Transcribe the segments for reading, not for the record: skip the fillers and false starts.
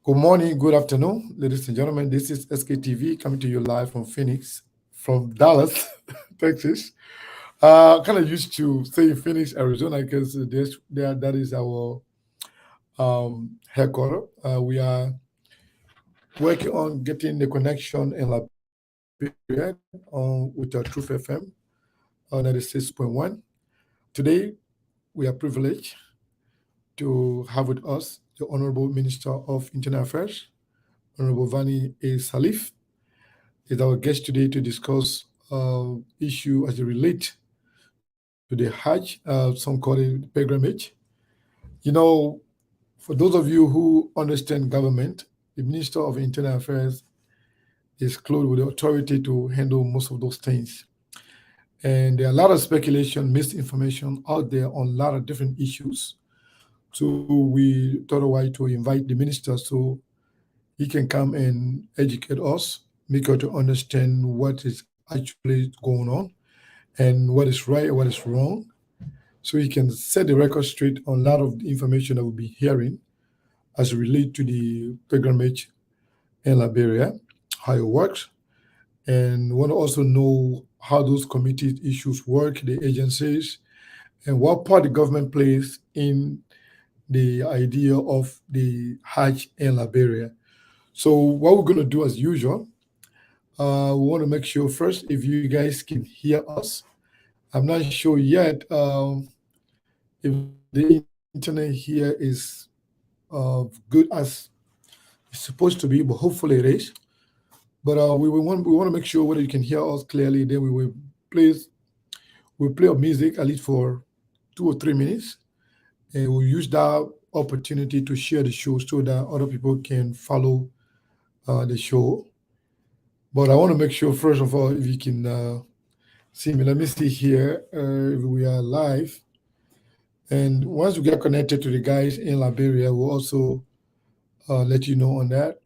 Good morning, good afternoon, ladies and gentlemen. This is SKTV coming to you live from Phoenix, from Dallas, Texas. Kind of used to say Phoenix, Arizona, because that is our headquarters. We are working on getting the connection in Liberia with our Truth FM on 96.1. Today, we are privileged to have with us the Honorable Minister of Internal Affairs, Honorable Varney Sirleaf, is our guest today to discuss issue as it relate to the Hajj, some call it pilgrimage. You know, for those of you who understand government, the Minister of Internal Affairs is clothed with the authority to handle most of those things. And there are a lot of speculation, misinformation out there on a lot of different issues. So we thought a while to invite the minister so he can come and educate us, make us to understand what is actually going on and what is right and what is wrong. So he can set the record straight on a lot of the information that we'll be hearing as it relates to the pilgrimage in Liberia, how it works, and we want to also know how those committee issues work, the agencies, and what part the government plays in the idea of the Hajj in Liberia. So what we're going to do as usual, we want to make sure first if you guys can hear us. I'm not sure yet if the internet here is good as it's supposed to be, but hopefully it is. But we want to make sure whether you can hear us clearly. Then play we'll play a music at least for 2 or 3 minutes, and we'll use that opportunity to share the show so that other people can follow the show. But I want to make sure first of all if you can see me. Let me see here if we are live. And once we get connected to the guys in Liberia, we'll also let you know on that.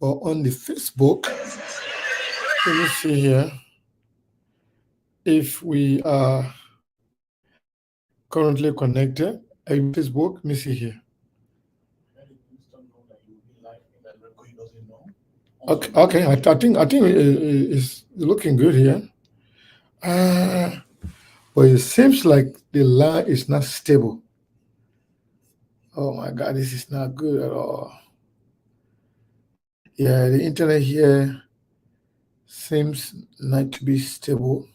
Or on the Facebook, let me see here if we are currently connected. Facebook, let me see here. Okay. I think it's looking good here. But it seems like the line is not stable. Oh my God, this is not good at all. Yeah, the internet here seems not to be stable.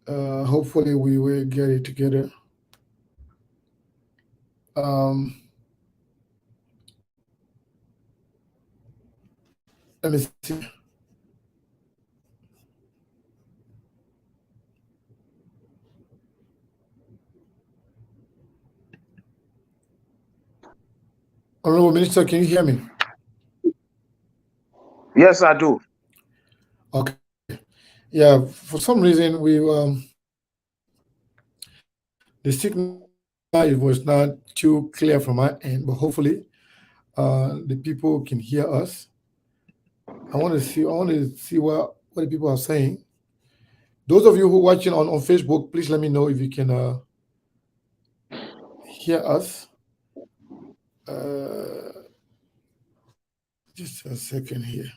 Hopefully, we will get it together. Um, Let me see. Honorable Minister, can you hear me? Yes, I do. Okay. Yeah, for some reason the signal was not too clear from my end, but hopefully the people can hear us. I want to see what the people are saying. Those of you who are watching on Facebook, please let me know if you can hear us. Just a second here.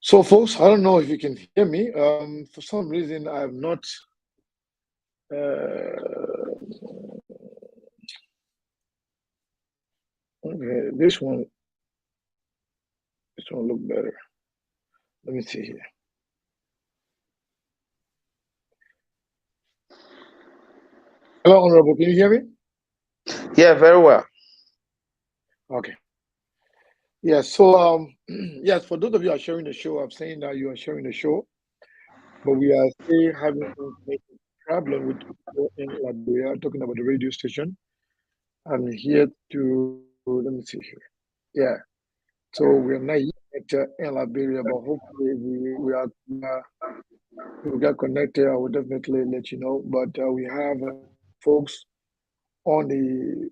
So, folks, I don't know if you can hear me. For some reason, I have not. Uh, okay, this one look better. Let me see here. Hello, Honorable. Can you hear me? Yeah, very well. Okay. Yeah. So, yes, for those of you who are sharing the show, I'm saying that you are sharing the show, but we are still having some problem with people in Liberia talking about the radio station. I'm here to let me see here. Yeah. So we're not yet in Liberia, but hopefully we get connected. I will definitely let you know. But we have folks on the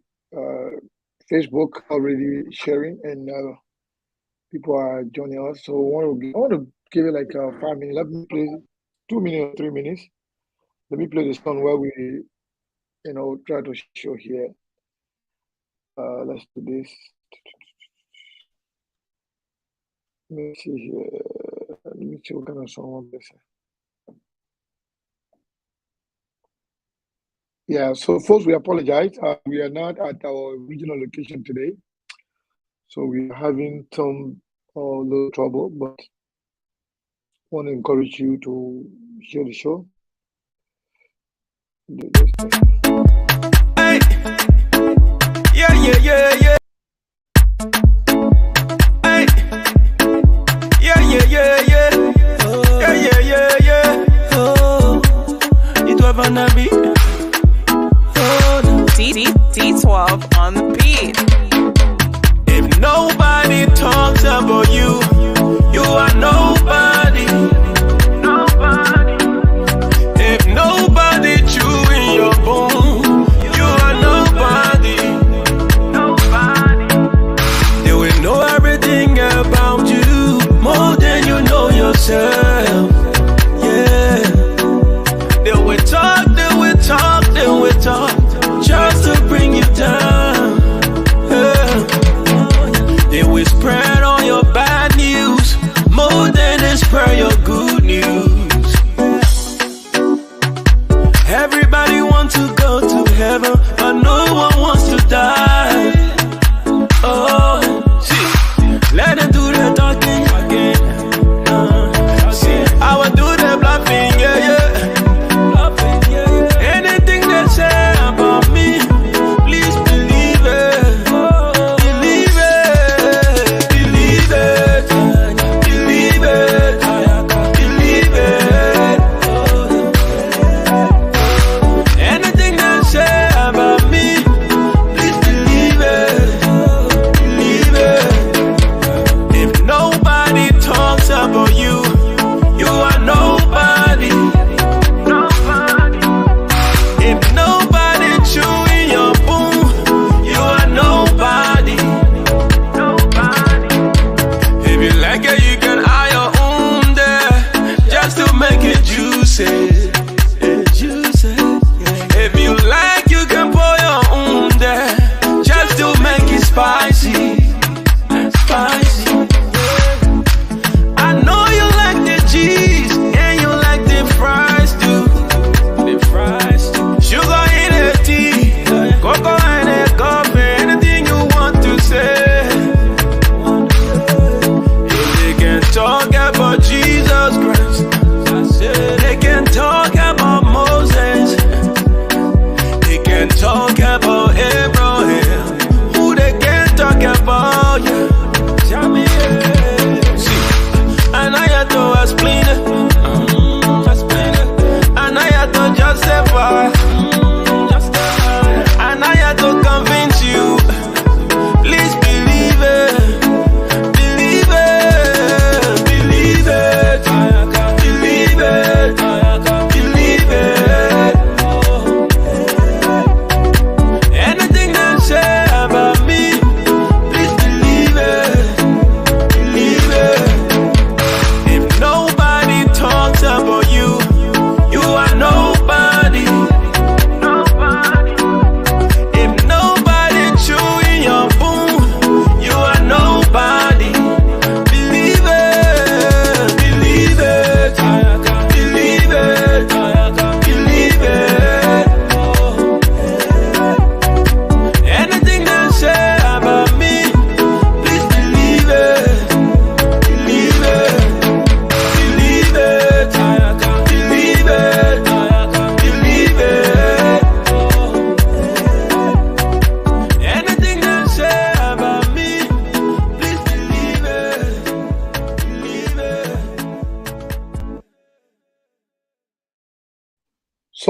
Facebook already sharing, and people are joining us. So I want to give it like 5 minutes. Let me play 2 minutes or 3 minutes. Let me play the song where we, try to show here. Let's do this. Let me see here. Let me see what kind of song I'm this. Yeah, so folks, we apologize. We are not at our original location today. So we're having some little trouble, but I want to encourage you to share the show. Hey. Yeah, yeah, yeah, yeah. Hey. Yeah, yeah, yeah, yeah. Oh. Yeah, yeah, yeah, yeah. Oh. It was Varney Sirleaf. Oh. D12 on the beat. If nobody talks about you, you are nobody. Nobody. If nobody chewing your bone, you are nobody. Nobody. They will know everything about you more than you know yourself. Yeah. They will talk, they will talk, they will talk, just to bring you down. Yeah. They will spread all your bad news more than they spread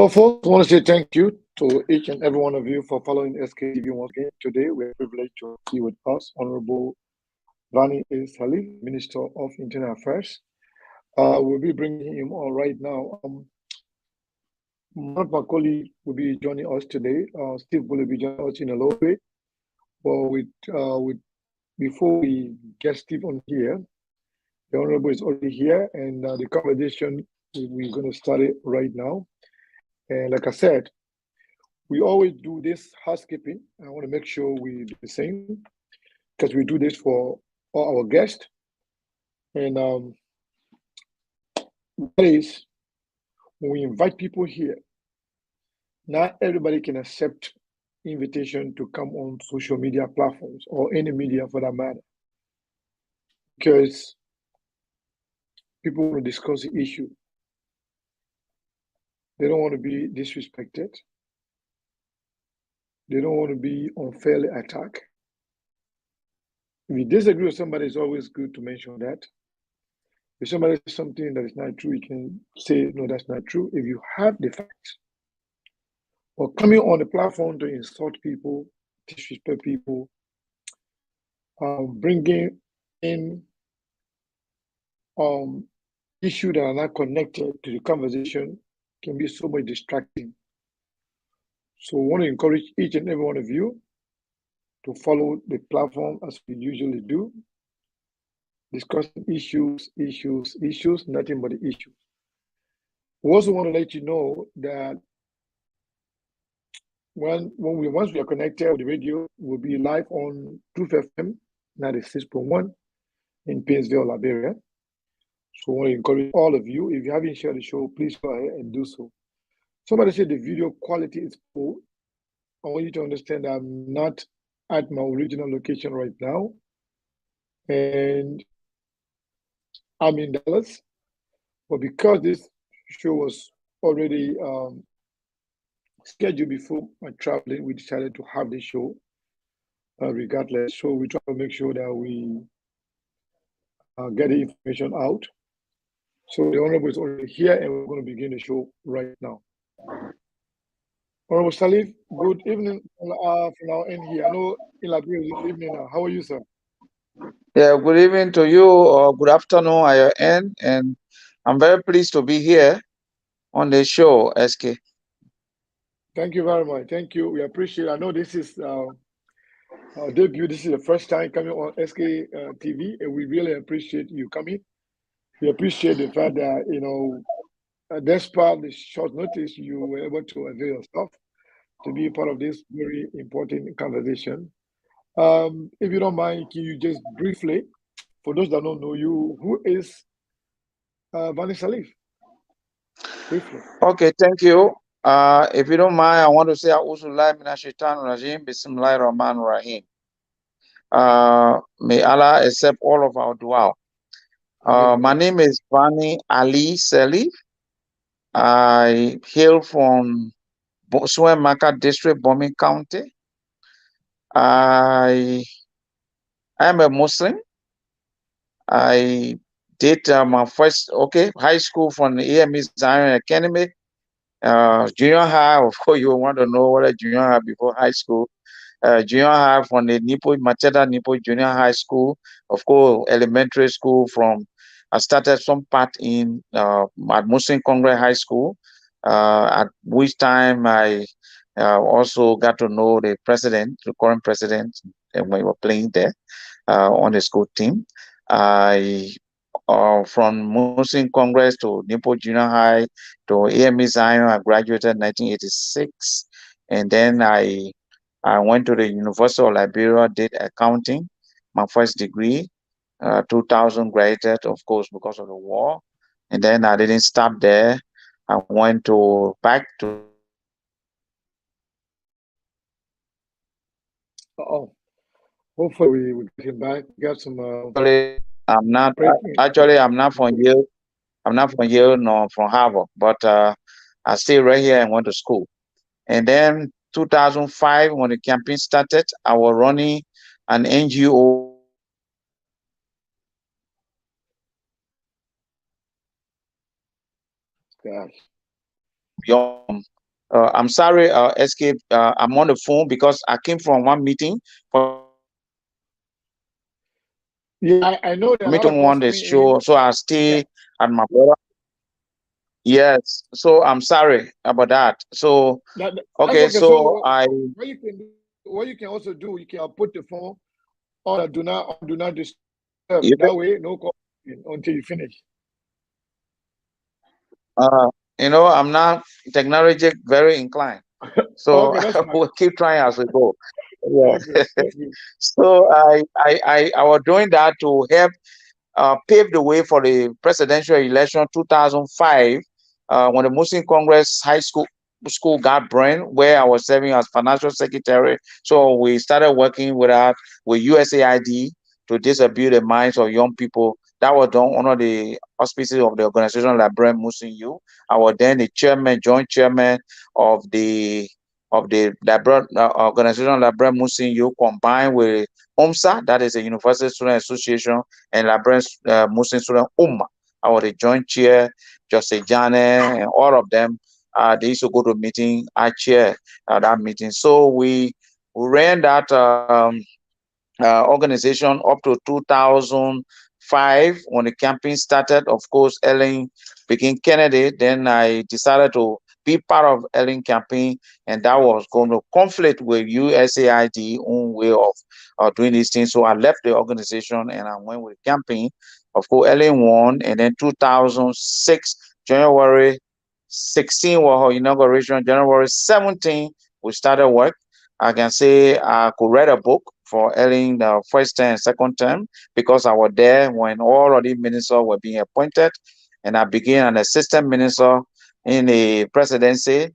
So, folks, I want to say thank you to each and every one of you for following SKTV once again. Today, we're privileged to be with us, Honorable Varney Sirleaf, Minister of Internal Affairs. We'll be bringing him on right now. One of my colleagues will be joining us today. Steve will be joining us in a little bit. But before we get Steve on here, the Honorable is already here, and the conversation, we're going to start it right now. And like I said, we always do this housekeeping. I want to make sure we do the same because we do this for all our guests. And that is when we invite people here, not everybody can accept invitation to come on social media platforms or any media for that matter, because people want to discuss the issue. They don't want to be disrespected. They don't want to be unfairly attacked. If you disagree with somebody, it's always good to mention that. If somebody says something that is not true, you can say, no, that's not true. If you have the facts. Or coming on the platform to insult people, disrespect people, bringing in issues that are not connected to the conversation can be so much distracting. So I want to encourage each and every one of you to follow the platform as we usually do, discussing issues, nothing but the issues. We also want to let you know that once we are connected with the radio, we'll be live on Truth FM 96.1 in Painesville, Liberia. So I want to encourage all of you, if you haven't shared the show, please go ahead and do so. Somebody said the video quality is poor. I want you to understand that I'm not at my original location right now. And I'm in Dallas. But because this show was already scheduled before my traveling, we decided to have the show regardless. So we try to make sure that we get the information out. So the Honorable is already here, and we're going to begin the show right now. Honorable Sirleaf, good evening from our end here. I know in Liberia it's evening now. How are you, sir? Yeah, good evening to you, or good afternoon at your end. And I'm very pleased to be here on the show, SK. Thank you very much. Thank you. We appreciate it. I know this is our debut. This is the first time coming on SK TV, and we really appreciate you coming. We appreciate the fact that, despite the short notice, you were able to avail yourself to be part of this very important conversation. If you don't mind, can you just briefly, for those that don't know you, who is Varney Sirleaf? Briefly. Okay, thank you. If you don't mind, I want to say A'udzubillahi minash shaitanir rajim, Bismillahir Rahmanir Rahim. May Allah accept all of our dua. My name is Varney Ali Sirleaf. I hail from Maka District, Bombing County. I am a Muslim. I did my first high school from the AME Zion Academy. Junior high, of course, you want to know what a junior high before high school. Junior high from the Macheda Nipo Junior High School. Of course, elementary school I started some part in at Muslim Congress High School, at which time I also got to know the current president, when we were playing there on the school team. I from Muslim Congress to Nipo Junior High to AME Zion, I graduated in 1986, and then I went to the University of Liberia, did accounting, my first degree, 2000 graduated, of course, because of the war. And then I didn't stop there. I went back to Hopefully we get him back. We got some. I'm not from Yale. I'm not from Yale nor from Harvard, but I stayed right here and went to school. And then 2005, when the campaign started, I was running an NGO. Gosh. I'm sorry, Escape. I'm on the phone because I came from one meeting for me to want the show, so I stay at my Yeah, brother. I know there are a lot of calls coming in. Yeah. Yes, so I'm sorry about that. So That's okay, okay. so So I what you can also do, you can put the phone on a do not disturb. That way, you no call until you finish. uh, I'm not technology very inclined, so Okay, that's fine. we'll keep trying as we go. Okay, Yeah. that's good. So I was doing that to help paved the way for the presidential election 2005 when the Muslim Congress High School got burned, where I was serving as financial secretary. So we started working with USAID to disabuse the minds of young people. That was done under the auspices of the organization like Brand Muslim Youth. I was then the joint chairman of the organization like Brand Muslim Youth, combined with OMSA, that is a University Student Association, and Liberian Muslim student I was the joint chair, Jose Jane, and all of them. They used to go to meeting. I chair that meeting. So we ran that organization up to 2005 when the campaign started. Of course, Ellen became candidate. Then I decided to be part of Ellen campaign, and that was going to conflict with USAID own way of doing these things. So I left the organization and I went with the campaign. Of course, Ellen won, and then 2006 January 16 was her inauguration. January 17 we started work. I can say I could write a book for Ellen the first term and second term because I was there when all of the ministers were being appointed, and I became an assistant minister in the presidency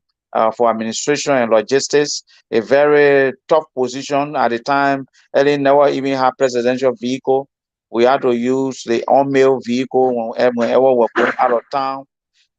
for administration and logistics, a very tough position at the time. Ellen never even had presidential vehicle. We had to use the unmanned vehicle whenever we're going out of town.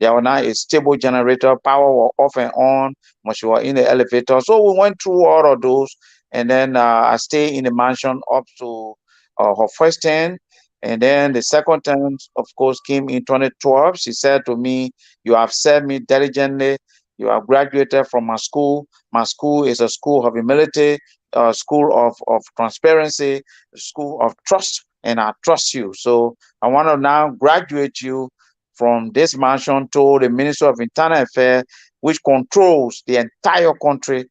There was not a stable generator. Power was off and on when she was in the elevator. So we went through all of those. And then I stayed in the mansion up to her first term. And then the second term, of course, came in 2012. She said to me, "You have served me diligently. You have graduated from my school. My school is a school of humility, a school of transparency, a school of trust, and I trust you. So I want to now graduate you from this mansion to the Ministry of Internal Affairs, which controls the entire country,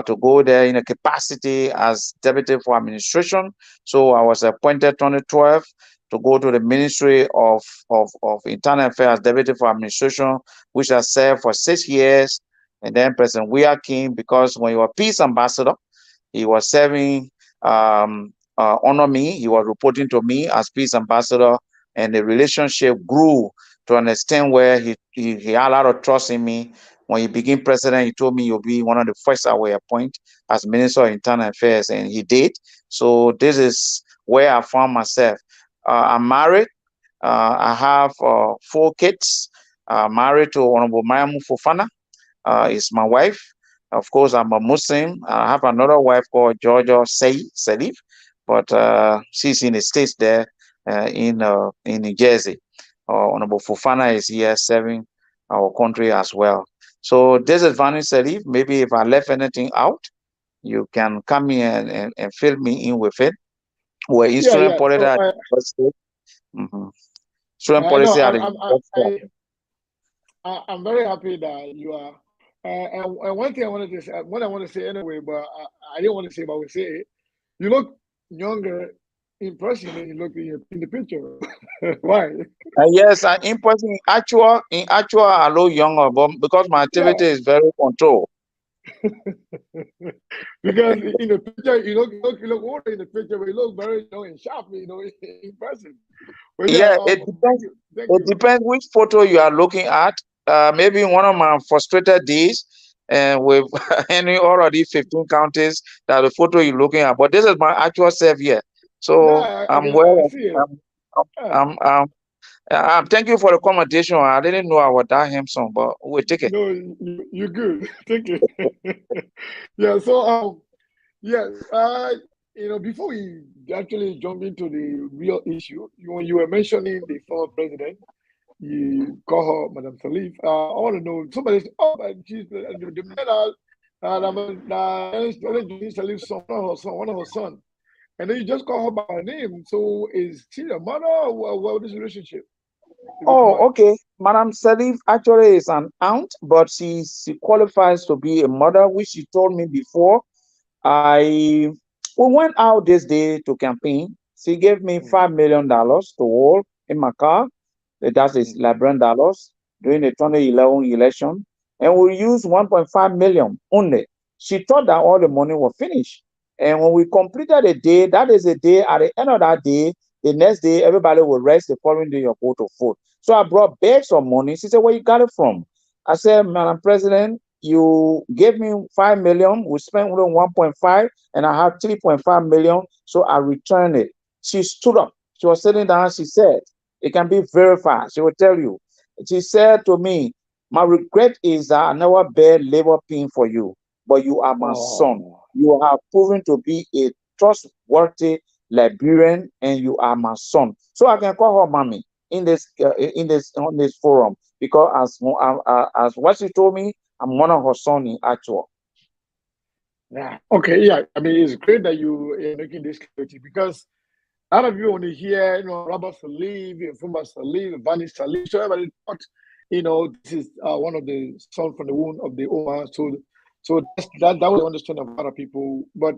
to go there in a capacity as Deputy for Administration. So I was appointed 2012 to go to the Ministry of Internal Affairs as Deputy for Administration, which I served for 6 years. And then President Weah came because when you were peace ambassador, he was serving under me. He was reporting to me as peace ambassador, and the relationship grew to an extent where he had a lot of trust in me. When he became president, he told me you'll be one of the first I will appoint as Minister of Internal Affairs, and he did. So this is where I found myself. I'm married. I have 4 kids. Married to Honorable Mayamu Fofana, is my wife. Of course, I'm a Muslim. I have another wife called Georgia Sirleaf, but she's in the States there, in New Jersey. Honorable Fofana is here serving our country as well. So this is Varney Sirleaf. Maybe if I left anything out, you can come in and fill me in with it. We're in Yeah, student yeah. policy So at the university. Mhm. Student I know policy at the university. I'm very happy that you are. And one thing I wanted to say, what I want to say anyway, but I didn't want to say, but I will say it. You look younger in person than you look in the picture. Why? Yes, in actual, I look younger, but because my Yeah, activity is very controlled. because in the picture you look older in the picture, but you look very and sharp, in person. But yeah, Yeah, it thank depends. you, thank It you. depends which photo you are looking at. Maybe one of my frustrated days, and with any already 15 counties, that the photo you're looking at. But this is my actual self here. So Yeah, I'm I well. see it. I'm, Yeah. I'm, thank you for the commentation. I didn't know I was that handsome, but we'll take it. No, you're good. Thank you. Yeah. So yes. Before we actually jump into the real issue, when you were mentioning the former president, you call her Madam Sirleaf. I want to know somebody. Oh, but she's the men are. Sirleaf's son, one of her son, and then you just call her by her name. So is she a mother, or what is the relationship? If you don't Oh, mind. okay. Madam Salif actually is an aunt, but she qualifies to be a mother, which she told me before. I We went out this day to campaign. She gave me Mm, $5 million to hold in my car. That is mm, Liberian dollars during the 2011 election, and we used 1.5 million only. She thought that all the money was finished, and when we completed the day, that is the day. At the end of that day, the next day, everybody will rest. The following day, you go to vote. So I brought bags of money. She said, "Where you got it from?" I said, "Madam President, you gave me 5 million. We spent only 1.5, and I have 3.5 million. So I returned it." She stood up. She was sitting down. She said, it can be verified. She will tell you. She said to me, "My regret is that I never bear labor pain for you, but you are my son. oh, You have proven to be a trustworthy Liberian, and you are my son." So I can call her mommy in this on this forum, because as what she told me, I'm one of her son in actual. yeah. Okay. Yeah. I mean, it's great that you are making this clarity because a lot of you only hear, Robert Sirleaf, former Sirleaf, Varney Sirleaf. So everybody thought, this is one of the sons from the womb of the Oma. So that was the understanding of a lot of people. But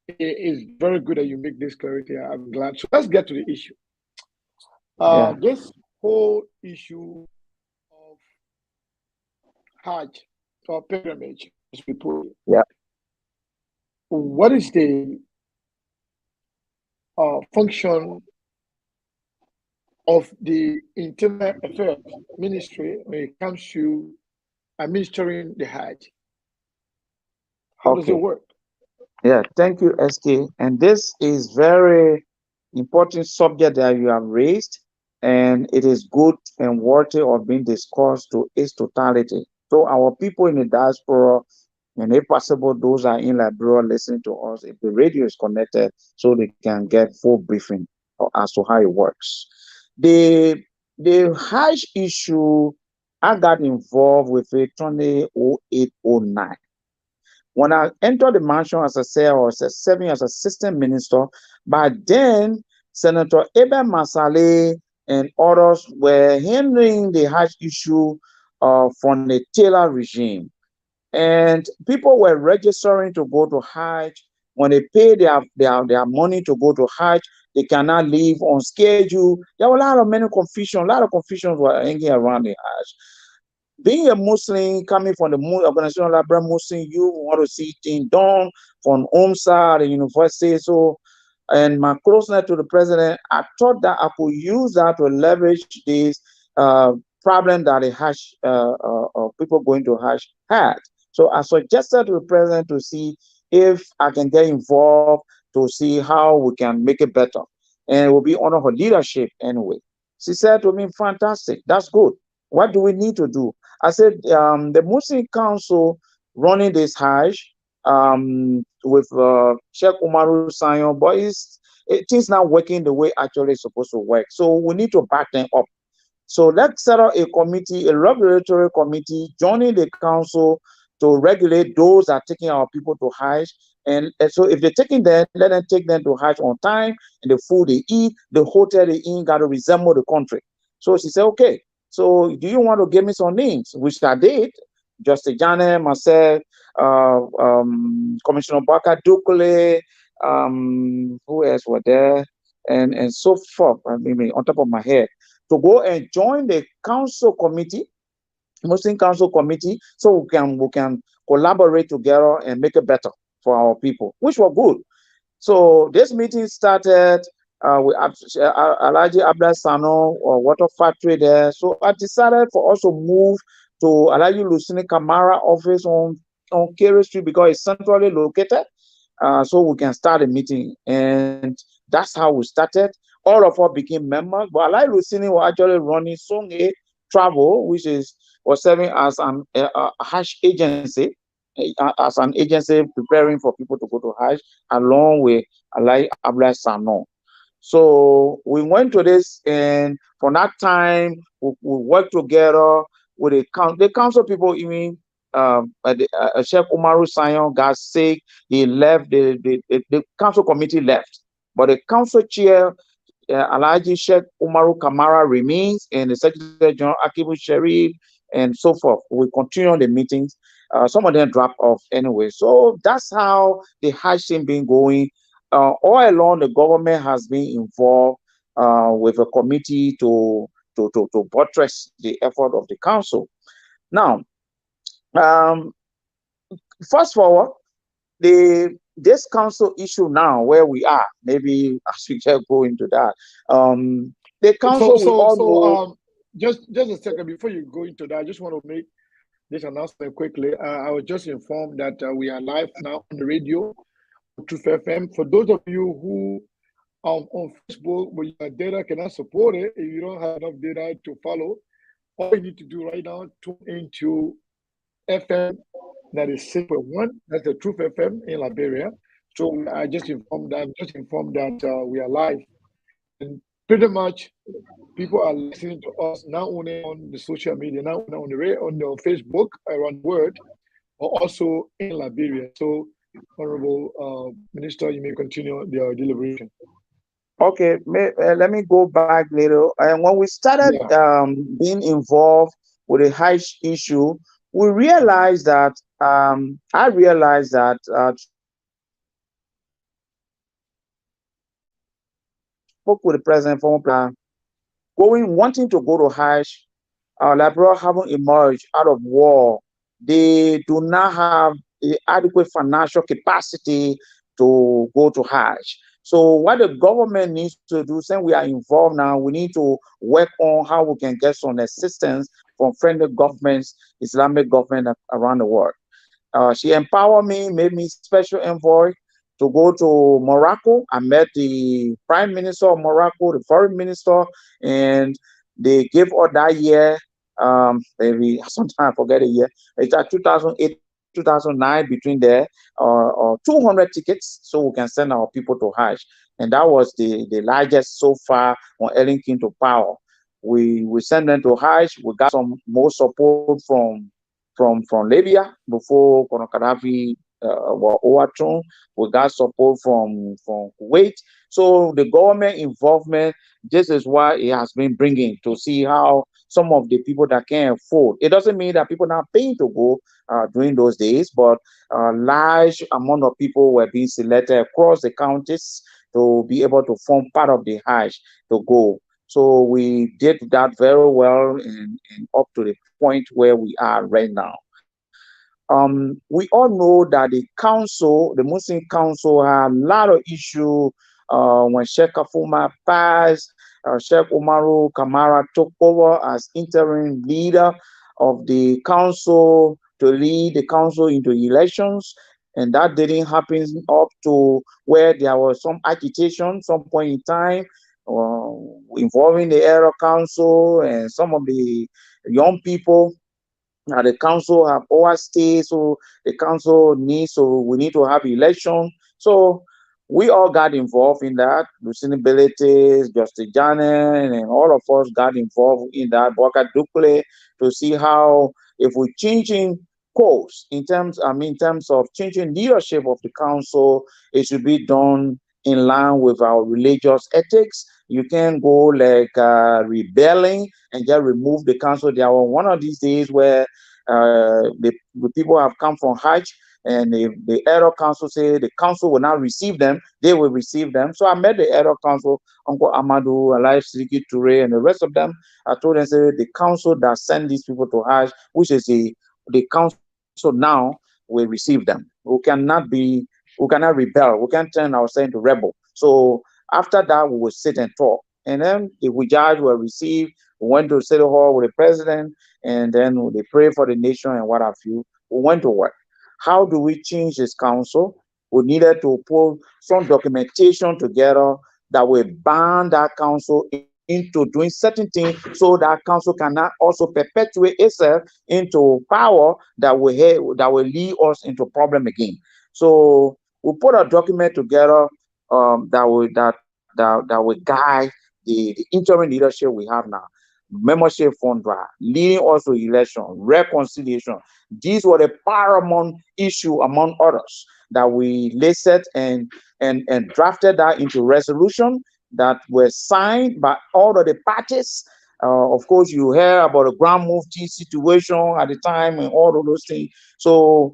it is very good that you make this clarity. I'm glad. So let's get to the issue. Yeah. This whole issue of Hajj or pilgrimage, as we put it, Yeah. what is the function of the internal affairs ministry when it comes to administering the Hajj? How does it Okay. work? Yeah, thank you, SK. And this is very important subject that you have raised, and it is good and worthy of being discussed to its totality. So our people in the diaspora, and if possible, those are in Liberia listening to us, if the radio is connected, so they can get full briefing as to how it works. The the Hajj issue, I got involved with it 2008-09. When I entered the mansion, as I said, I was serving as assistant minister. By then, Senator Eben Masale and others were handling the Hajj issue from the Taylor regime. And people were registering to go to Hajj. When they pay their money to go to Hajj, they cannot leave on schedule. There were a lot of many confusion. A lot of confusions were hanging around the Hajj. Being a Muslim, coming from the organization Library Muslim, you want to see things done from home side, the university. So, and my closeness to the president, I thought that I could use that to leverage this uh, problem that the Hash people going to Hash had. So I suggested to the president to see if I can get involved to see how we can make it better. And it will be under her leadership anyway. She said to me, "Fantastic, that's good. What do we need to do?" I said, "The Muslim Council running this Hajj with Sheikh Umaru Sayon, but things not working the way actually it's supposed to work. So we need to back them up. So let's set up a committee, a regulatory committee, joining the council to regulate those that are taking our people to Hajj. And so if they're taking them, let them take them to Hajj on time, and the food they eat, the hotel they eat got to resemble the country." So she said, "Okay, so do you want to give me some names?" Which I did. Justice Janet, myself, Commissioner Baka Dukule, who else were there, and so forth. I mean, on top of my head, to go and join the council committee, Muslim Council Committee, so we can collaborate together and make it better for our people, which were good. So this meeting started with Alaji Abdul Sano or water factory there. So I decided for us to move to Alaji Lucini Kamara office on Kerry Street because it's centrally located. So we can start a meeting. And that's how we started. All of us became members. But Alaji Lucini was actually running Songe Travel, which was serving as a Hajj agency, as an agency preparing for people to go to Hajj, along with Alai Abdullah Sano. So we went to this, and from that time, we worked together with the council people. Even Sheikh Umaru Sayon got sick. He left. The council committee left, but the council chair, Alhaji Sheikh Umaru Kamara, remains, and the Secretary General Akibu Sharif, and so forth. We continue on the meetings. Some of them drop off anyway. So that's how the Hajj thing been going. All along, the government has been involved with a committee to buttress the effort of the council. Now, um, fast forward, this council issue now where we are, maybe I should just go into that. The So, council, we so, all so, know. just a second before you go into that, I just want to make this announcement quickly. I was just informed that we are live now on the radio, Truth FM. For those of you who on Facebook, but your data cannot support it, if you don't have enough data to follow, all you need to do right now, tune into FM that is 6.1. That's the Truth FM in Liberia. So I'm just informed that we are live, and pretty much people are listening to us not only on the social media, not only on the Facebook around the world, but also in Liberia. So, Honorable Minister, you may continue the deliberation. Okay, let me go back a little. And when we started Yeah. being involved with the Hajj issue, we realized that I realized that spoke with the president for wanting to go to Hajj. Liberia haven't emerged out of war. They do not have the adequate financial capacity to go to Hajj. So what the government needs to do, since we are involved now, we need to work on how we can get some assistance from friendly governments, Islamic government around the world. She empowered me, made me special envoy to go to Morocco. I met the prime minister of Morocco, the foreign minister, and they gave us that year, maybe sometimes I forget the year, it's at 2008, 2009, between there, 200 tickets so we can send our people to Hajj. And that was the largest so far on Ellen King to power. We sent them to Hajj. We got some more support from Libya before Colonel Gaddafi were overthrown. We got support from Kuwait. So the government involvement, this is what it has been bringing to see how some of the people that can afford. It doesn't mean that people are not paying to go during those days, but a large amount of people were being selected across the counties to be able to form part of the Hajj to go. So we did that very well and up to the point where we are right now. We all know that the Muslim Council, had a lot of issue when Sheikh Kafuma passed. Sheikh Umaru Kamara took over as interim leader of the council to lead the council into elections, and that didn't happen up to where there was some agitation some point in time uh, involving the area council and some of the young people. The council have overstayed, so the council needs, so we need to have election. So we all got involved in that. Sustainability, Justice Janet, and all of us got involved in that. Boka Dukle, to see how if we're changing course in terms of changing leadership of the council, it should be done in line with our religious ethics. You can't go like rebelling and just remove the council. There were one of these days where the people have come from Hajj, and the Arab Council say the council will not receive them, they will receive them. So I met the Arab Council, Uncle Amadou, Alai Siriki Toure, and the rest of them. I told them, say, the council that send these people to Hajj, which is the council now, will receive them. We cannot rebel. We can't turn ourselves into rebel. So after that, we will sit and talk. And then if we judge will receive, we went to City Hall with the president, and then they pray for the nation and what have you. We went to work. How do we change this council? We needed to put some documentation together that will bind that council into doing certain things so that council cannot also perpetuate itself into power that will lead us into problem again. So we put a document together that that will guide the interim leadership we have now. Membership fund drive, leading also election, reconciliation. These were the paramount issue among others that we listed and drafted that into resolution that were signed by all of the parties. Of course, you hear about the Grand Mufti situation at the time and all of those things. So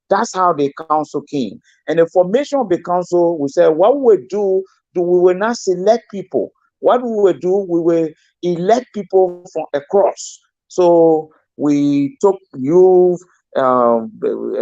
that's how the council came. And the formation of the council, we said, what we we will not select people. What we will do, we will elect people from across. So we took youth, Lofa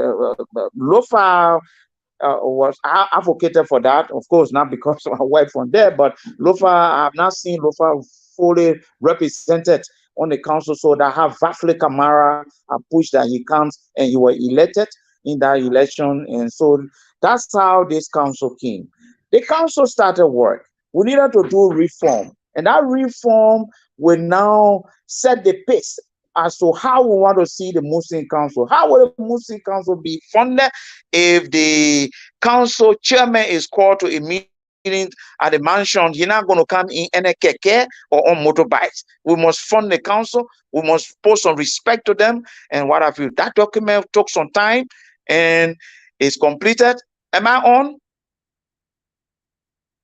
was advocated for that. Of course, not because of my wife from there, but Lofa, I've not seen Lofa fully represented on the council. So that have Vafle Kamara pushed that he comes and he was elected in that election. And so that's how this council came. The council started work. We needed to do reform. And that reform will now set the pace as to how we want to see the Muslim Council. How will the Muslim Council be funded if the council chairman is called to a meeting at the mansion? He's not going to come in any keke or on motorbikes. We must fund the council. We must put some respect to them and what have you. That document took some time and is completed. Am I on?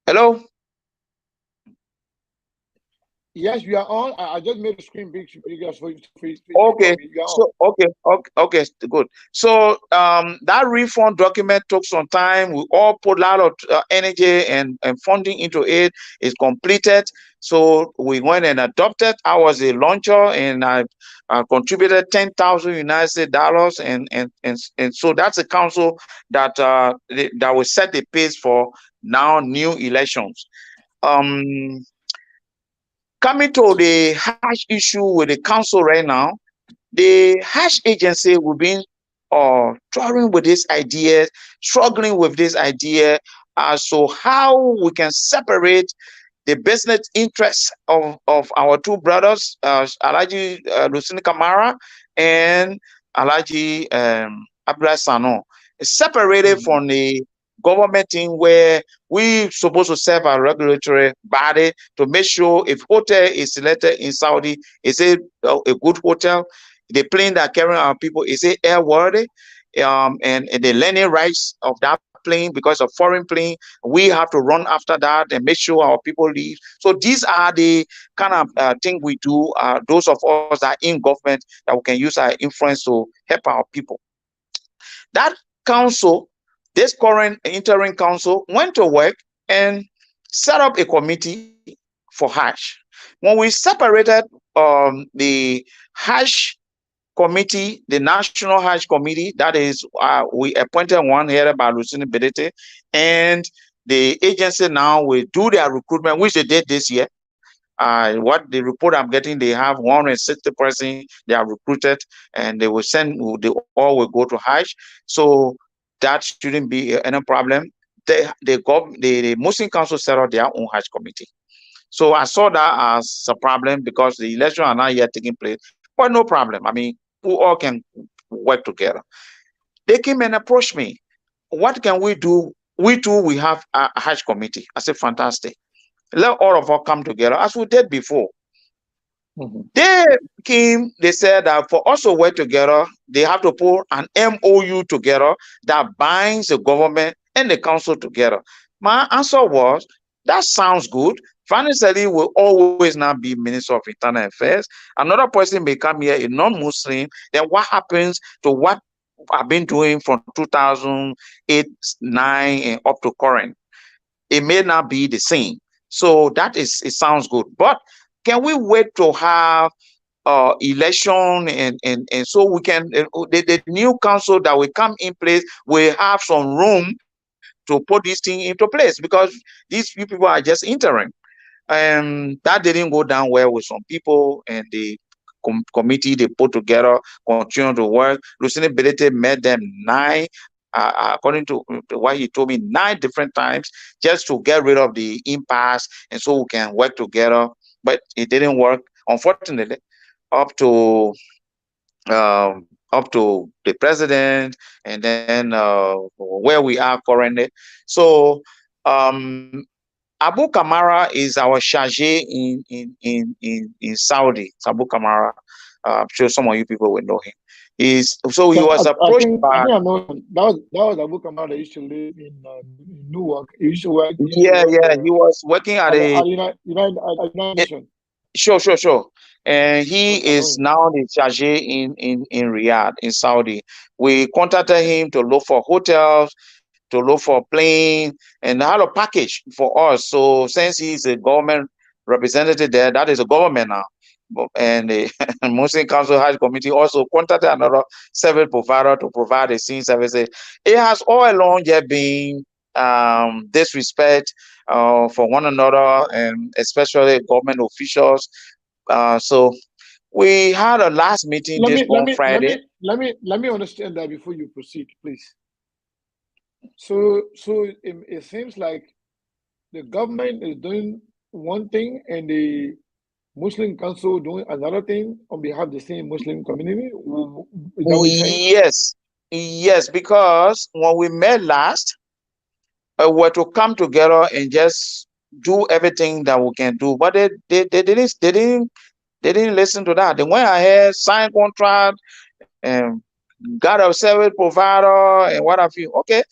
Hello? Yes, we are on. I just made the screen bigger for you. Okay, so okay, good. So that reform document took some time. We all put a lot of energy and funding into it. It's completed. So we went and adopted. I was a launcher and I contributed $10,000 and so that's a council that that will set the pace for now new elections. Coming to the hash issue with the council right now, the hash agency will be touring with this idea, struggling with this idea as to how we can separate the business interests of our two brothers, Alaji Lucini Kamara and Alaji Abdullah Sano, separated from the government thing where we supposed to serve a regulatory body to make sure if hotel is selected in Saudi, is it a good hotel? The plane that carrying our people, is it airworthy? And the landing rights of that plane, because a foreign plane, we have to run after that and make sure our people leave. So these are the kind of thing we do. Those of us that are in government that we can use our influence to help our people. That council, this current interim council, went to work and set up a committee for hash. When we separated the hash committee, the National Hash Committee, that is, we appointed one headed by Lucini Bedete, and the agency now will do their recruitment, which they did this year. What the report I'm getting, they have 160 persons they are recruited, and they will send, they all will go to Hash. So that shouldn't be any problem. The Muslim Council set up their own Hajj committee. So I saw that as a problem because the election are not yet taking place, but no problem. I mean, we all can work together. They came and approached me. What can we do? We too, we have a Hajj committee. I said, fantastic. Let all of us come together as we did before. They came, they said that for us to work together, they have to put an MOU together that binds the government and the council together. My answer was, that sounds good. Varney Sirleaf will always not be Minister of Internal Affairs. Another person may come here, a non-Muslim. Then what happens to what I've been doing from 2008, 9, and up to current? It may not be the same. So that is, it sounds good. But can we wait to have election and so we can the new council that will come in place will have some room to put this thing into place, because these people are just interim, and that didn't go down well with some people, and the committee they put together continue to work. Lucini Bedete met them 9 according to what he told me, 9 different times, just to get rid of the impasse and so we can work together, but it didn't work, unfortunately, up to the president, and then where we are currently. So Abu Kamara is our charge in Saudi. It's Abu Kamara. I'm sure some of you people will know him. He Yeah, was approached I by. think I know him. That was Abu Kamal that used to live in Newark. He used to Yeah, work yeah. He was working at at a. the United Nations. Sure, sure, sure. And he Okay, I know is him. now the charge in Riyadh, in Saudi. We contacted him to look for hotels, to look for plane, and how to package for us. So since he's a government representative there, that is a government now. And the Muslim Council Hajj Committee also contacted another service provider to provide the same services. It has all along yet been disrespect for one another, and especially government officials. So we had a last meeting Let this me let past me let Friday. me let me let me understand that before you proceed, please. So it seems like the government is doing one thing and the Muslim Council doing another thing on behalf of the same Muslim community. Is that what you're saying? Yes, yes, because when we met last, were to come together and just do everything that we can do, but they didn't listen to that. They went ahead, signed contract, and got a service provider and what have you. Okay.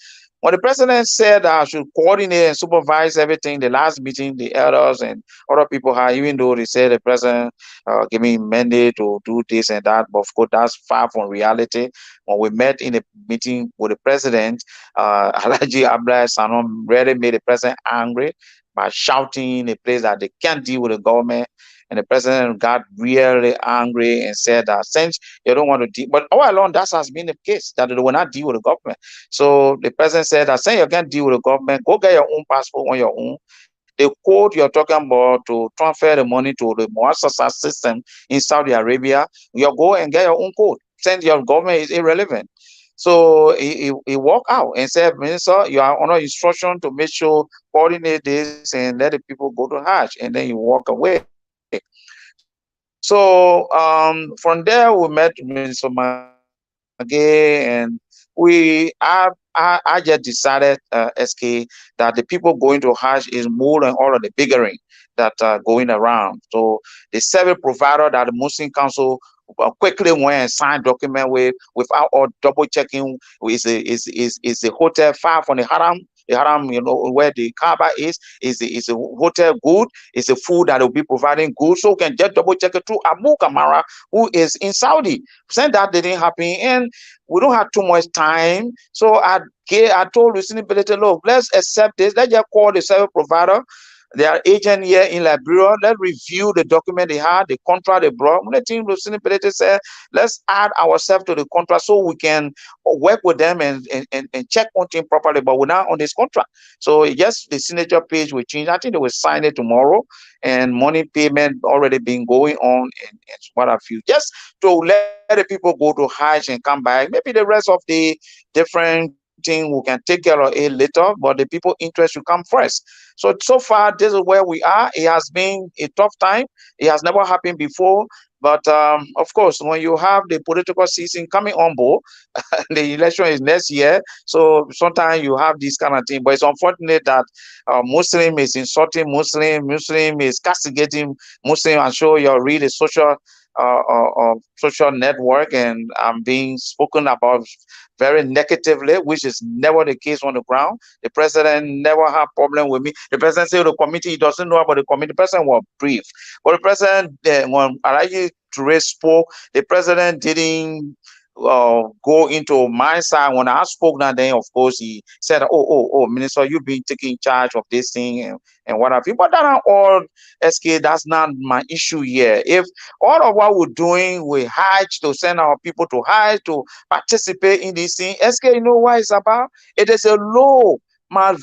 When the president said I should coordinate and supervise everything, the last meeting, the elders and other people had, even though they said the president gave me mandate to do this and that, but of course that's far from reality. When we met in a meeting with the president, Alhaji Abdullah Sanom really made the president angry by shouting in a place that they can't deal with the government. And the president got really angry and said that since you don't want to deal, but all along that has been the case that they will not deal with the government. So the president said that since you can't deal with the government, go get your own passport on your own. The code you're talking about to transfer the money to the Muassasa system in Saudi Arabia, you go and get your own code. Since your government is irrelevant. So he walked out and said, Minister, you are under instruction to make sure coordinate this and let the people go to Hajj, and then you walk away. So from there we met Minister Magay, and I just decided, SK, that the people going to Hajj is more than all of the bickering that going around. So the service provider that the Muslim Council quickly went and signed document without all double checking is a hotel far from the haram. The haram, where the Kaaba is a hotel good. It's a food that will be providing good. So we can just double check it through Abu Kamara, who is in Saudi. Since that didn't happen, and we don't have too much time. So I told Lucini Belete, look, let's accept this. Let's just call the service provider, their agent here in Liberia. Let's review the document they had, the contract they brought. When the team Lucini Belete said, let's add ourselves to the contract so we can work with them and check on things properly. But we're not on this contract. So yes, the signature page will change. I think they will sign it tomorrow, and money payment already been going on and what have you. Just to let the people go to Hajj and come back. Maybe the rest of the different thing we can take care of it later, but the people interest should come first. So far, this is where we are. It has been a tough time. It has never happened before. But of course, when you have the political season coming on board, the election is next year. So sometimes you have this kind of thing. But it's unfortunate that Muslim is insulting Muslim is castigating Muslim. I'm sure you'll read the social network, and I'm being spoken about very negatively, which is never the case on the ground. The president never had problem with me. The president said the committee, he doesn't know about the committee. The president was brief. But the president, when Alaji Toure spoke, the president didn't go into my side. When I spoke that day, of course, he said, oh, Minister, you've been taking charge of this thing and what have you. But that are all, SK, that's not my issue here. If all of what we're doing, we Hajj to send our people to Hajj to participate in this thing, SK, you know what it's about? It is a low, my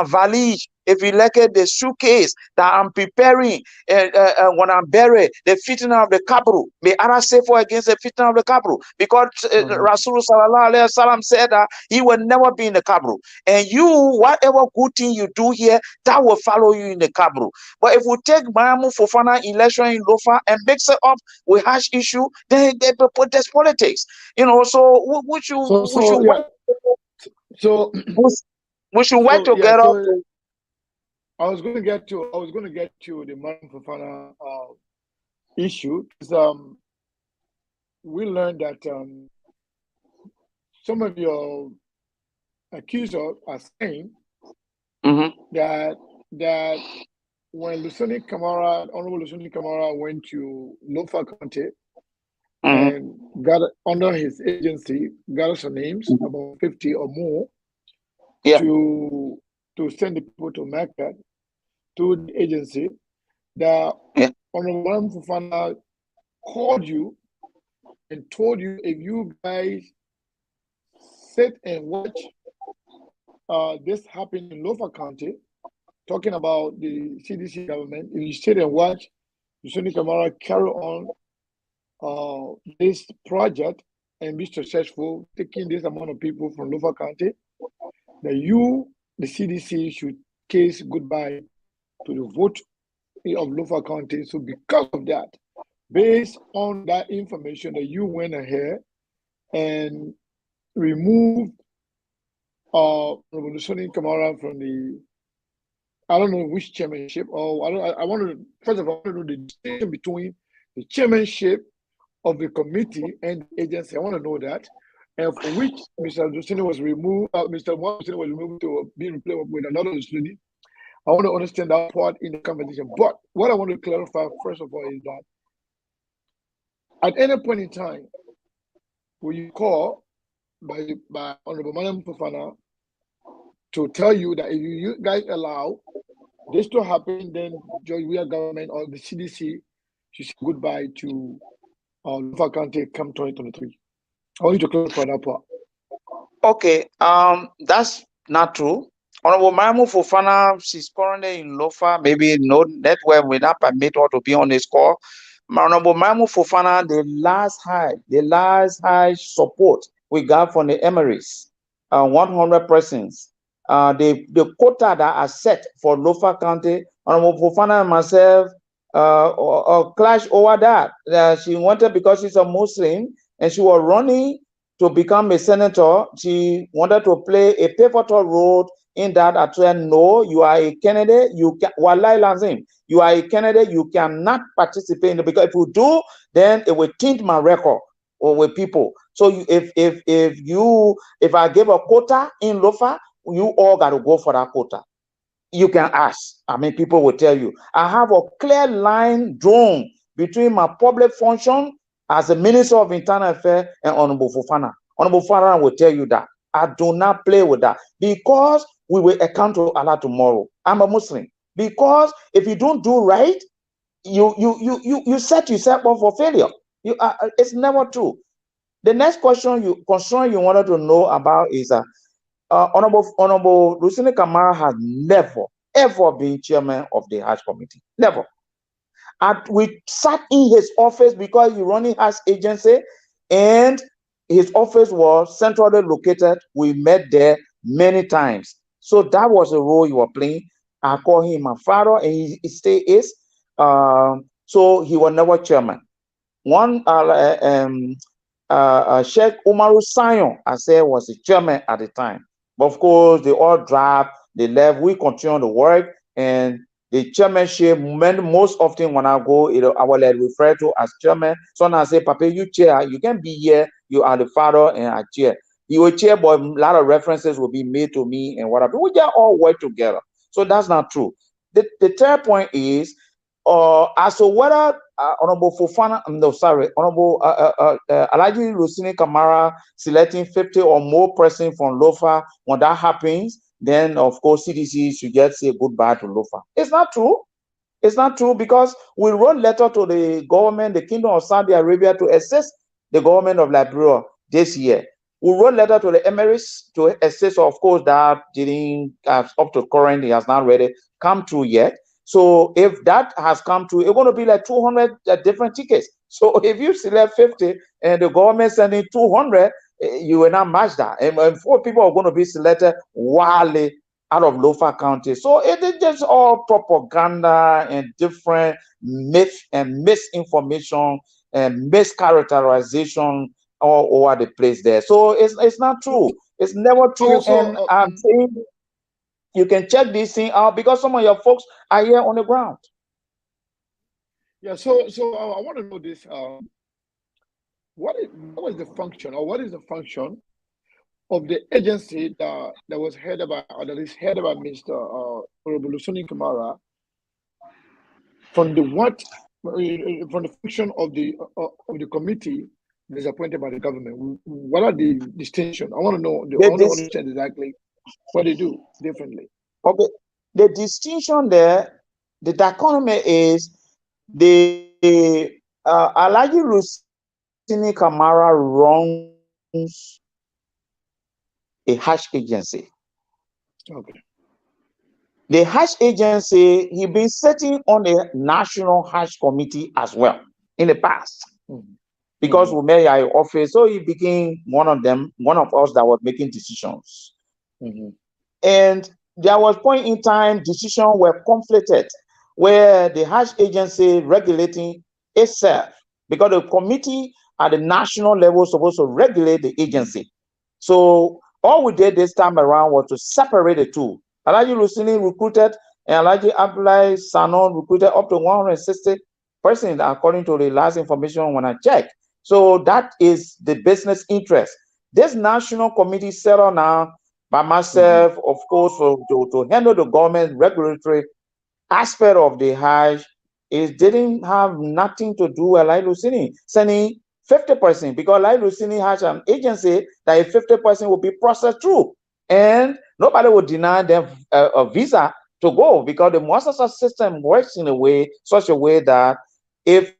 valise. If you look at the suitcase that I'm preparing when I'm buried, the fitting of the kabru, may Allah say for against the fitting of the kabru, because Rasul Sallallahu Alaihi Wasallam said that he will never be in the kabru. And you, whatever good thing you do here, that will follow you in the kabru. But if we take Mayamu Fofana election in Lofa and mix it up with hash issue, then they put this politics. So we should So work, so we should work so yeah together. so I was going to get to the Madam Fofana issue. We learned that some of your accusers are saying that when Honorable Lusoni Kamara went to Lofa County and got under his agency, got some names, about 50 or more, to send the people to Mecca to the agency, that Honorable Madam Fofana called you and told you, if you guys sit and watch this happen in Lofa County, talking about the CDC government, if you sit and watch Lusoni Kamara carry on this project and be successful, taking this amount of people from Lofa County, that you, the CDC, should kiss goodbye to the vote of Lofa County. So because of that, based on that information, that you went ahead and removed Lusoni Kamara from the, I don't know which chairmanship, or I want to, first of all, I want to know the distinction between the chairmanship of the committee and the agency. I want to know that. And for which Mr. Lusoni was removed, Mr. Lusoni was removed to be replaced with another Lusoni. I want to understand that part in the conversation. But what I want to clarify, first of all, is that at any point in time, will you call by Honorable Madam Fofana to tell you that if you guys allow this to happen, then Georgia government or the CDC should say goodbye to Lofa County come 2023? I want you to clarify that part. Okay, that's not true. Honorable Madam Fofana, she's currently in Lofa, maybe no network will not permit her to be on this call. Honorable Madam Fofana, the last high support we got from the Emirates, 100 persons. The quota that are set for Lofa County, Honorable Fofana and myself clash over that. She wanted, because she's a Muslim and she was running to become a senator, she wanted to play a pivotal role in that. I said, no, you are a candidate, you can, Wallahi Lazim, you are a candidate, you cannot participate in it, because if you do, then it will taint my record with people. So if I give a quota in Lofa, you all got to go for that quota. You can ask. I mean, people will tell you. I have a clear line drawn between my public function as a Minister of Internal Affairs and Honorable Fofana. Honorable Fofana will tell you that. I do not play with that, because we will account to Allah tomorrow. I'm a Muslim. Because if you don't do right, you set yourself up for failure. It's never true. The next concern you wanted to know about is Honorable Lusoni Kamara has never, ever been chairman of the Hajj Committee. Never. And we sat in his office because he running Hajj agency, and his office was centrally located. We met there many times. So that was the role he was playing. I call him my father, and he still is. So he was never chairman. One Sheikh Umaru Sayon, I said, was the chairman at the time. But of course, they all dropped, they left. We continue to work, and the chairmanship, most often when I go, I will refer to as chairman. Sometimes I say, Papa, you chair, you can be here, you are the father, and I chair. He will chair, but a lot of references will be made to me and whatever. We just all work together. So that's not true. The third point is, as to whether Honorable Fofana, Honorable Alhaji Lusoni Kamara selecting 50 or more persons from Lofa, when that happens, then of course CDC should just say goodbye to Lofa. It's not true. It's not true, because we wrote letter to the government, the Kingdom of Saudi Arabia, to assist the government of Liberia this year. We wrote letter to the Emirates to assist. Of course, that didn't up to current, it has not really come through yet. So if that has come through, it's going to be like 200 different tickets. So if you select 50 and the government sending 200, you will not match that. And 4 people are going to be selected wildly out of Lofa County. So it is just all propaganda and different myth and misinformation and mischaracterization all over the place there. So it's not true. It's never true. Okay, so, and I'm saying, you can check this thing out because some of your folks are here on the ground. Yeah. So I want to know this. What was the function, or what is the function of the agency that was headed by, or that is headed by Mr. Revolutionary Kamara, from the function of the committee that is appointed by the government? What are the distinctions? I want to know. I want to understand exactly what they do differently. Okay, the distinction there, the dichotomy is the Alhaji Rusini Kamara runs a Hajj agency. Okay. The Hajj agency, he been sitting on the National Hajj Committee as well in the past. Because we made our office, so he became one of us that was making decisions. And there was point in time decisions were conflicted where the Hajj agency regulating itself, because the committee at the national level is supposed to regulate the agency. So all we did this time around was to separate the two. Alhaji Rusini recruited and Alhaji Abdullahi Sanon recruited up to 160 persons according to the last information when I checked. So that is the business interest. This national committee set on now by myself, of course, to handle the government regulatory aspect of the Hajj. It didn't have nothing to do with Alhaji Rusini sending 50%, because Alhaji Rusini has an agency that if 50% will be processed through, and nobody will deny them a visa to go, because the Muassasa system works in such a way that if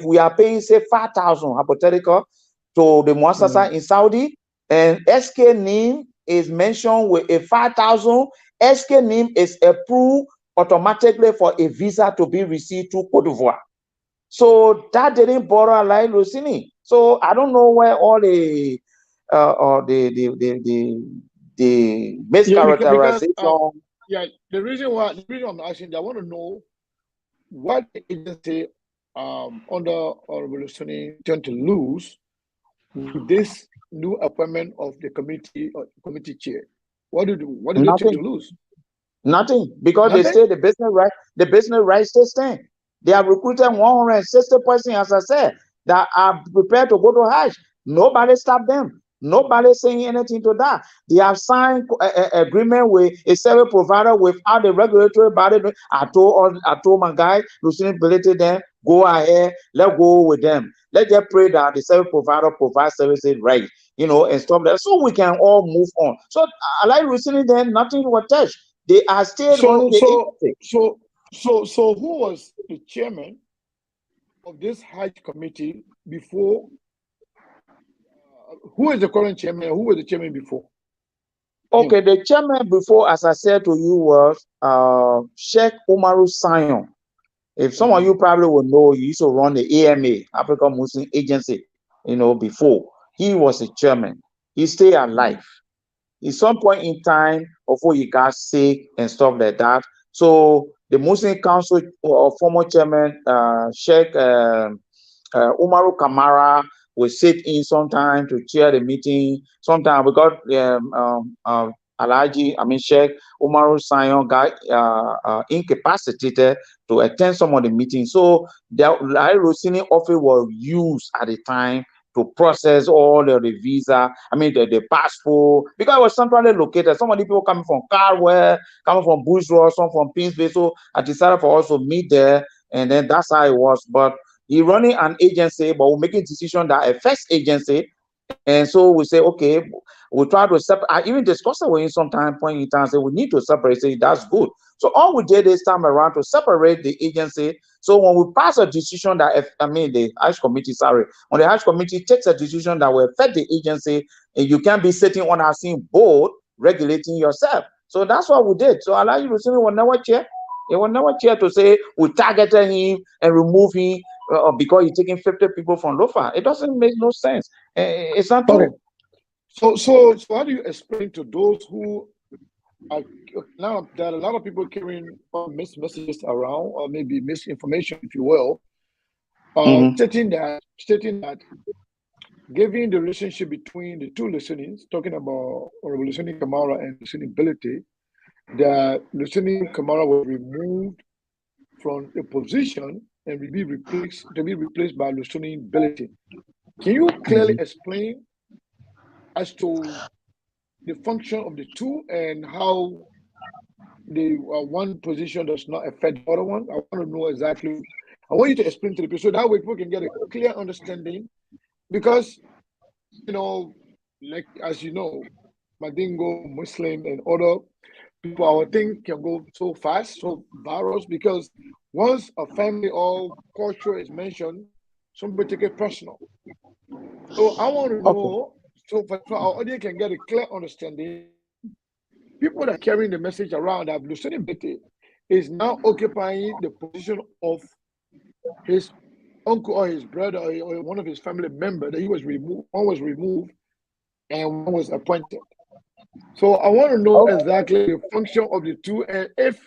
we are paying, say, 5,000 hypothetical to the Muassasa in Saudi, and SK name is mentioned with a 5,000, SK name is approved automatically for a visa to be received to Cote d'Ivoire. So that didn't bother Alhaji Rusini. So I don't know where all the mischaracterization. The reason I'm asking, I want to know what the agency under Revolutionary tend to lose with this new appointment of the committee chair. What do they tend to lose? Nothing, because they say the business rights they stand. They have recruited 160 persons, as I said, that are prepared to go to Hajj. Nobody stopped them. Nobody saying anything to that. They have signed agreement with a service provider without the regulatory body. I told my guy, Lucien Belete, them, go ahead, let's go with them. Let's just pray that the service provider provides services right, and stuff like that, so we can all move on. So like Lucien, then nothing was touched. They are still running the agency. So who was the chairman of this Hajj committee before? Who is the current chairman? Who was the chairman before? Okay, the chairman before, as I said to you, was Sheikh Umaru Sayon. If some of you probably will know, he used to run the AMA, African Muslim Agency, before. He was the chairman. He stayed alive. At some point in time, before he got sick and stuff like that. So the Muslim Council former chairman, Sheikh Umaru Kamara, will sit in sometime to chair the meeting. Sometimes we got Sheikh Umaru Sayon got incapacitated to attend some of the meetings. So the Rusini office was used at the time to process all the visa, the passport, because it was centrally located. Some of the people coming from Carwell, coming from Bourgeois, some from Pinsville. So I decided for us to meet there, and then that's how it was. But he running an agency, but we're making decision that affects agency. And so we say, okay, we'll try to separate. I even discussed it with him sometime, point in time, say we need to separate. Say that's good. So all we did this time around to separate the agency. So when we pass a decision that, the Hajj committee, when the Hajj committee takes a decision that will affect the agency, and you can't be sitting on our same board regulating yourself. So that's what we did. So Alhaji Rusini will never chair. He will never chair to say we targeted him and remove him because he's taking 50 people from Lofa. It doesn't make no sense. It's not true. So how do you explain to those who are now that a lot of people carrying mixed messages around, or maybe misinformation, if you will, stating that given the relationship between the two Lieutenants, talking about Honorable Lieutenant Kamara and Lieutenant Bility, that Lieutenant Kamara was removed from a position and will be replaced by Lieutenant Bility. Can you clearly explain as to the function of the two and how the one position does not affect the other one? I want to know exactly. I want you to explain to the people so that way people can get a clear understanding. Because, like as you know, Madingo, Muslim, and other people, our thing can go so fast, so virus. Because once a family or culture is mentioned, somebody take it personal. So I want to know, so for our audience can get a clear understanding. People that are carrying the message around that Lieutenant Betty is now occupying the position of his uncle or his brother or one of his family members, that he was removed, one was removed and one was appointed. So I want to know exactly the function of the two, and if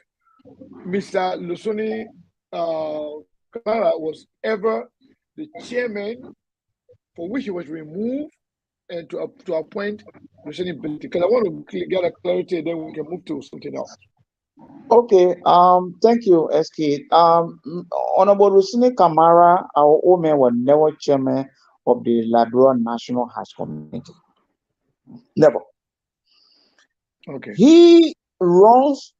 Mr. Lusuni Kamara was ever the chairman for which he was removed and to appoint Lusuni Bility. Because I want to get a clarity, then we can move to something else. Okay. Thank you, SK. Honorable Lusuni Kamara, our old man, was never chairman of the Liberia National Hajj Committee. Never. Okay. He runs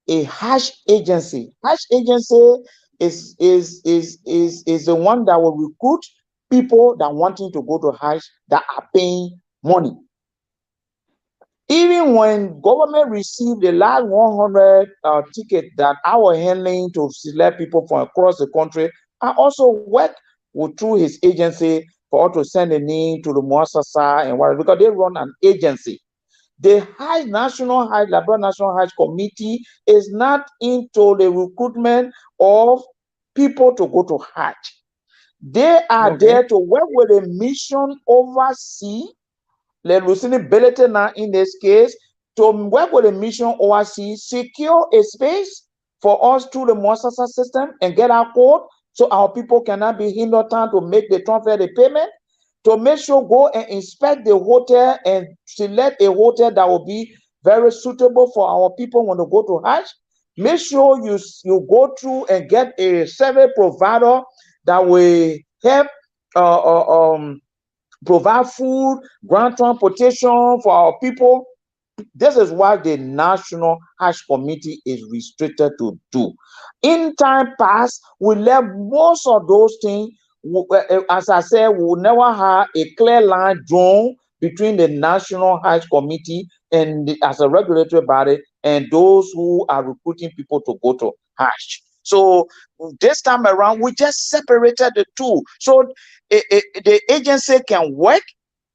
a Hajj agency. Hajj agency is the one that will recruit people that wanting to go to Hajj that are paying money. Even when government received the last 100 ticket that I was handling to select people from across the country, I also worked through his agency for us to send a name to the Muassasa and whatever, because they run an agency. The Liberia National Hajj Committee is not into the recruitment of people to go to Hajj. They are there to work with a mission overseas. Let Lucini Belete now in this case to work with a mission overseas, secure a space for us through the Muassasa system and get our code so our people cannot be hindered time to make the transfer, the payment. To make sure go and inspect the hotel and select a hotel that will be very suitable for our people when they go to Hajj. Make sure you go through and get a service provider that will help provide food, ground transportation for our people. This is what the National Hajj Committee is restricted to do. In time past, we left most of those things. As I said, we will never have a clear line drawn between the National Hajj Committee and as a regulatory body and those who are recruiting people to go to Hajj. So this time around, we just separated the two. So the agency can work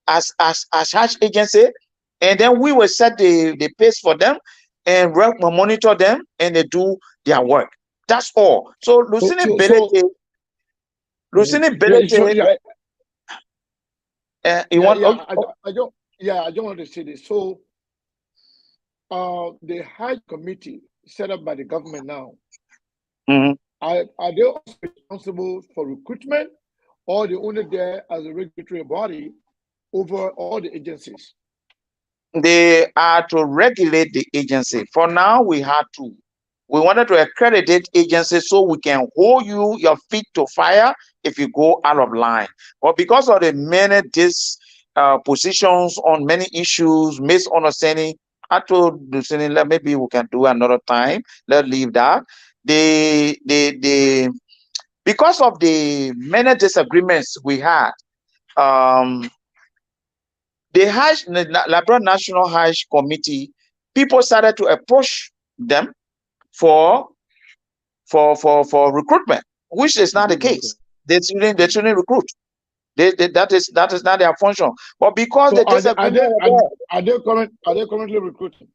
as Hajj agency, and then we will set the pace for them and monitor them, and they do their work. That's all. So Lucini Belete. Lucini Belete. I don't want to say this. So the Hajj Committee set up by the government now, are they also responsible for recruitment, or they only there as a regulatory body over all the agencies? They are to regulate the agency. For now, we wanted to accredit agencies so we can hold your feet to fire if you go out of line. But because of the many positions on many issues, misunderstanding, I told Lucinda, maybe we can do another time. Let's leave that. Because of the many disagreements we had, the Liberia National Hajj Committee, people started to approach them for recruitment, which is not the case. They shouldn't recruit. That is not their function. But because so the disagreement are they currently recruiting?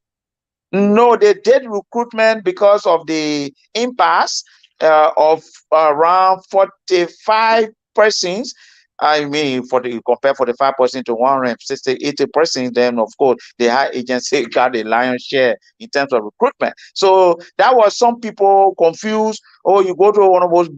No, they did recruitment because of the impasse of around 45 persons I mean, for the compare 45% to 160, 80%, then of course the high agency got a lion's share in terms of recruitment. So that was some people confused. Oh, you go to one of those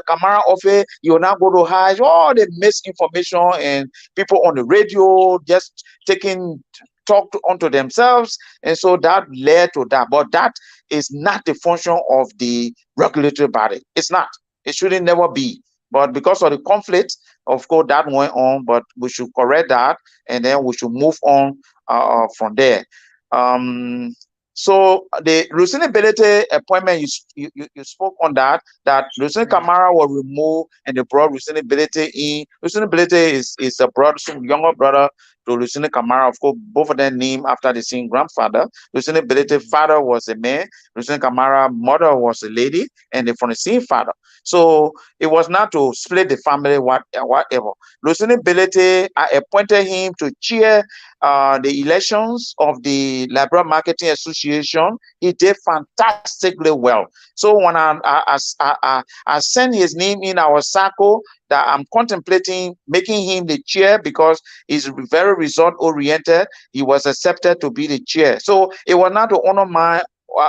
Camara office, you will not go to Hajj. All the misinformation and people on the radio just taking talk onto themselves, and so that led to that. But that is not the function of the regulatory body. It's not. It shouldn't never be. But because of the conflict, of course, that went on. But we should correct that, and then we should move on from there. Um, so the listenability appointment, you spoke on that. That Lucien Camara was removed, and they brought listenability in. Listenability is a brother, some younger brother to Lucien Camara. Of course, both of them named after the same grandfather. Listenability father was a man. Lucien Camara mother was a lady, and they from the same father. So it was not to split the family, whatever. Listenability, I appointed him to chair the elections of the Liberal Marketing Association. He did fantastically well. So when I sent his name in our circle, that I'm contemplating making him the chair because he's very result oriented. He was accepted to be the chair. So it was not to honor my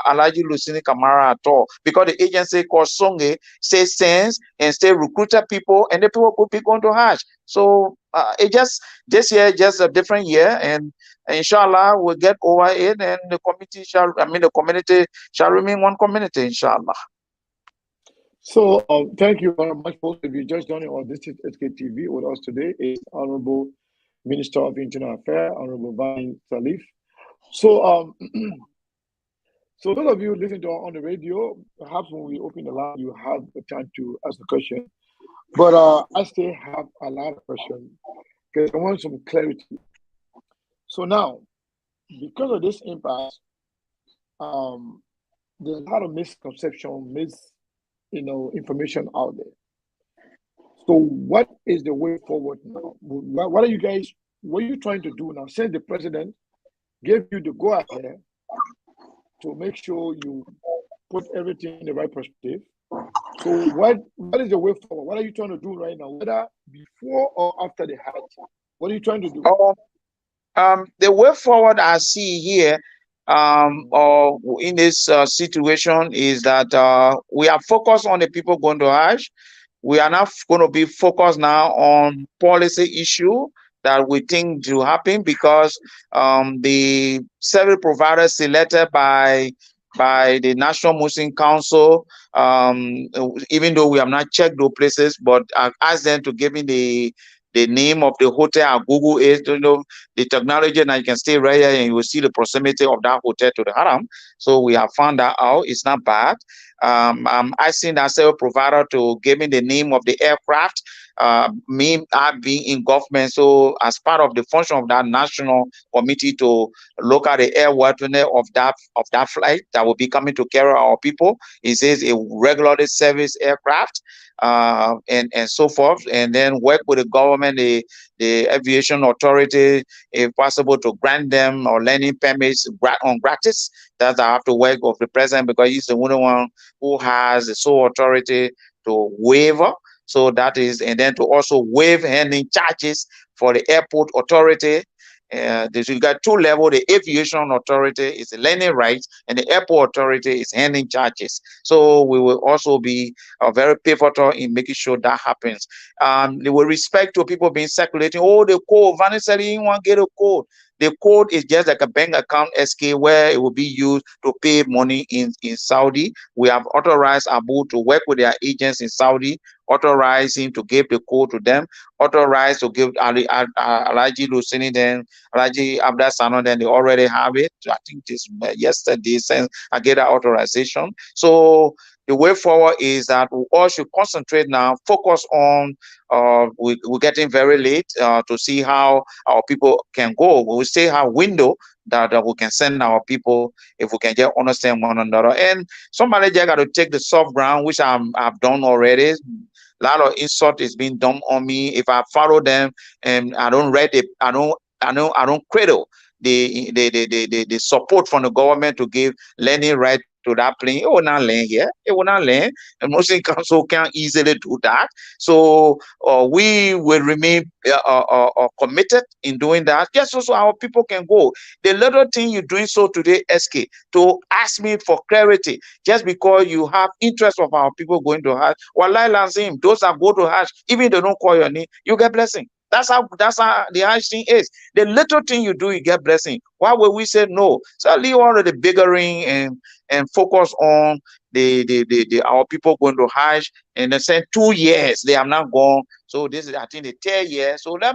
Alaji Lucini Kamara at all, because the agency called Songe say sense and stay recruited people, and the people could be going to Hajj. So it just this year just a different year, and inshallah we'll get over it, and the the community shall remain one community, inshallah. So thank you very much, folks. If you just joining on this is SKTV with us today is Honorable Minister of Internal Affairs, Honorable Varney Sirleaf. So so those of you listening to us on the radio, perhaps when we open the line, you have the time to ask the question. But I still have a lot of questions because I want some clarity. So now, because of this impasse, there's a lot of misconception, information out there. So what is the way forward now? What are you guys, what are you trying to do now? Since the president gave you the go ahead to make sure you put everything in the right perspective. So what is the way forward? What are you trying to do right now? Whether before or after the Hajj? What are you trying to do? The way forward I see here or in this situation is that we are focused on the people going to Hajj. We are not going to be focused now on policy issue that we think to happen, because the service providers selected by the National Muslim Council, even though we have not checked those places, but I've asked them to give me the name of the hotel. I Google it, the technology, and you can stay right here and you will see the proximity of that hotel to the Haram. So we have found that out. It's not bad. I'm asking that service provider to give me the name of the aircraft. Me, I being in government, so as part of the function of that national committee to look at the airworthiness of that flight that will be coming to carry our people. It says a regularly service aircraft, and so forth, and then work with the government, the aviation authority, if possible, to grant them or learning permits on gratis. That I have to work with the president, because he's the only one who has the sole authority to waiver. So that is, and then to also waive handling charges for the airport authority. You got two levels. The aviation authority is the learning rights, and the airport authority is handling charges. So we will also be very pivotal in making sure that happens. With respect to people being circulating, oh, the code, Vanessa, you want to get a code. The code is just like a bank account SK, where it will be used to pay money in Saudi. We have authorized Abu to work with their agents in Saudi, authorized him to give the code to them, authorized to give Alaji Lucini, then Alaji Abda Sano, then they already have it. I think this yesterday since I get that authorization. So the way forward is that we all should concentrate now, focus on, we're getting very late to see how our people can go. We still have window that we can send our people if we can just understand one another. And somebody just got to take the soft ground, which I've done already. A lot of insult is being done on me. If I follow them and I don't read it, I don't cradle the support from the government to give learning right to that plane, it will not land here. It will not land. And Muslim Council can't easily do that. So we will remain committed in doing that, just so our people can go. The little thing you're doing so today, SK, to ask me for clarity, just because you have interest of our people going to Hajj. Wallahi lazim, those that go to Hajj, even if they don't call your name, you get blessing. That's how the Hajj thing is. The little thing you do, you get blessing. Why would we say no? So leave all of the biggering and focus on the our people going to Hajj. And they said 2 years they have not gone. So this is, I think, the 3rd year. So let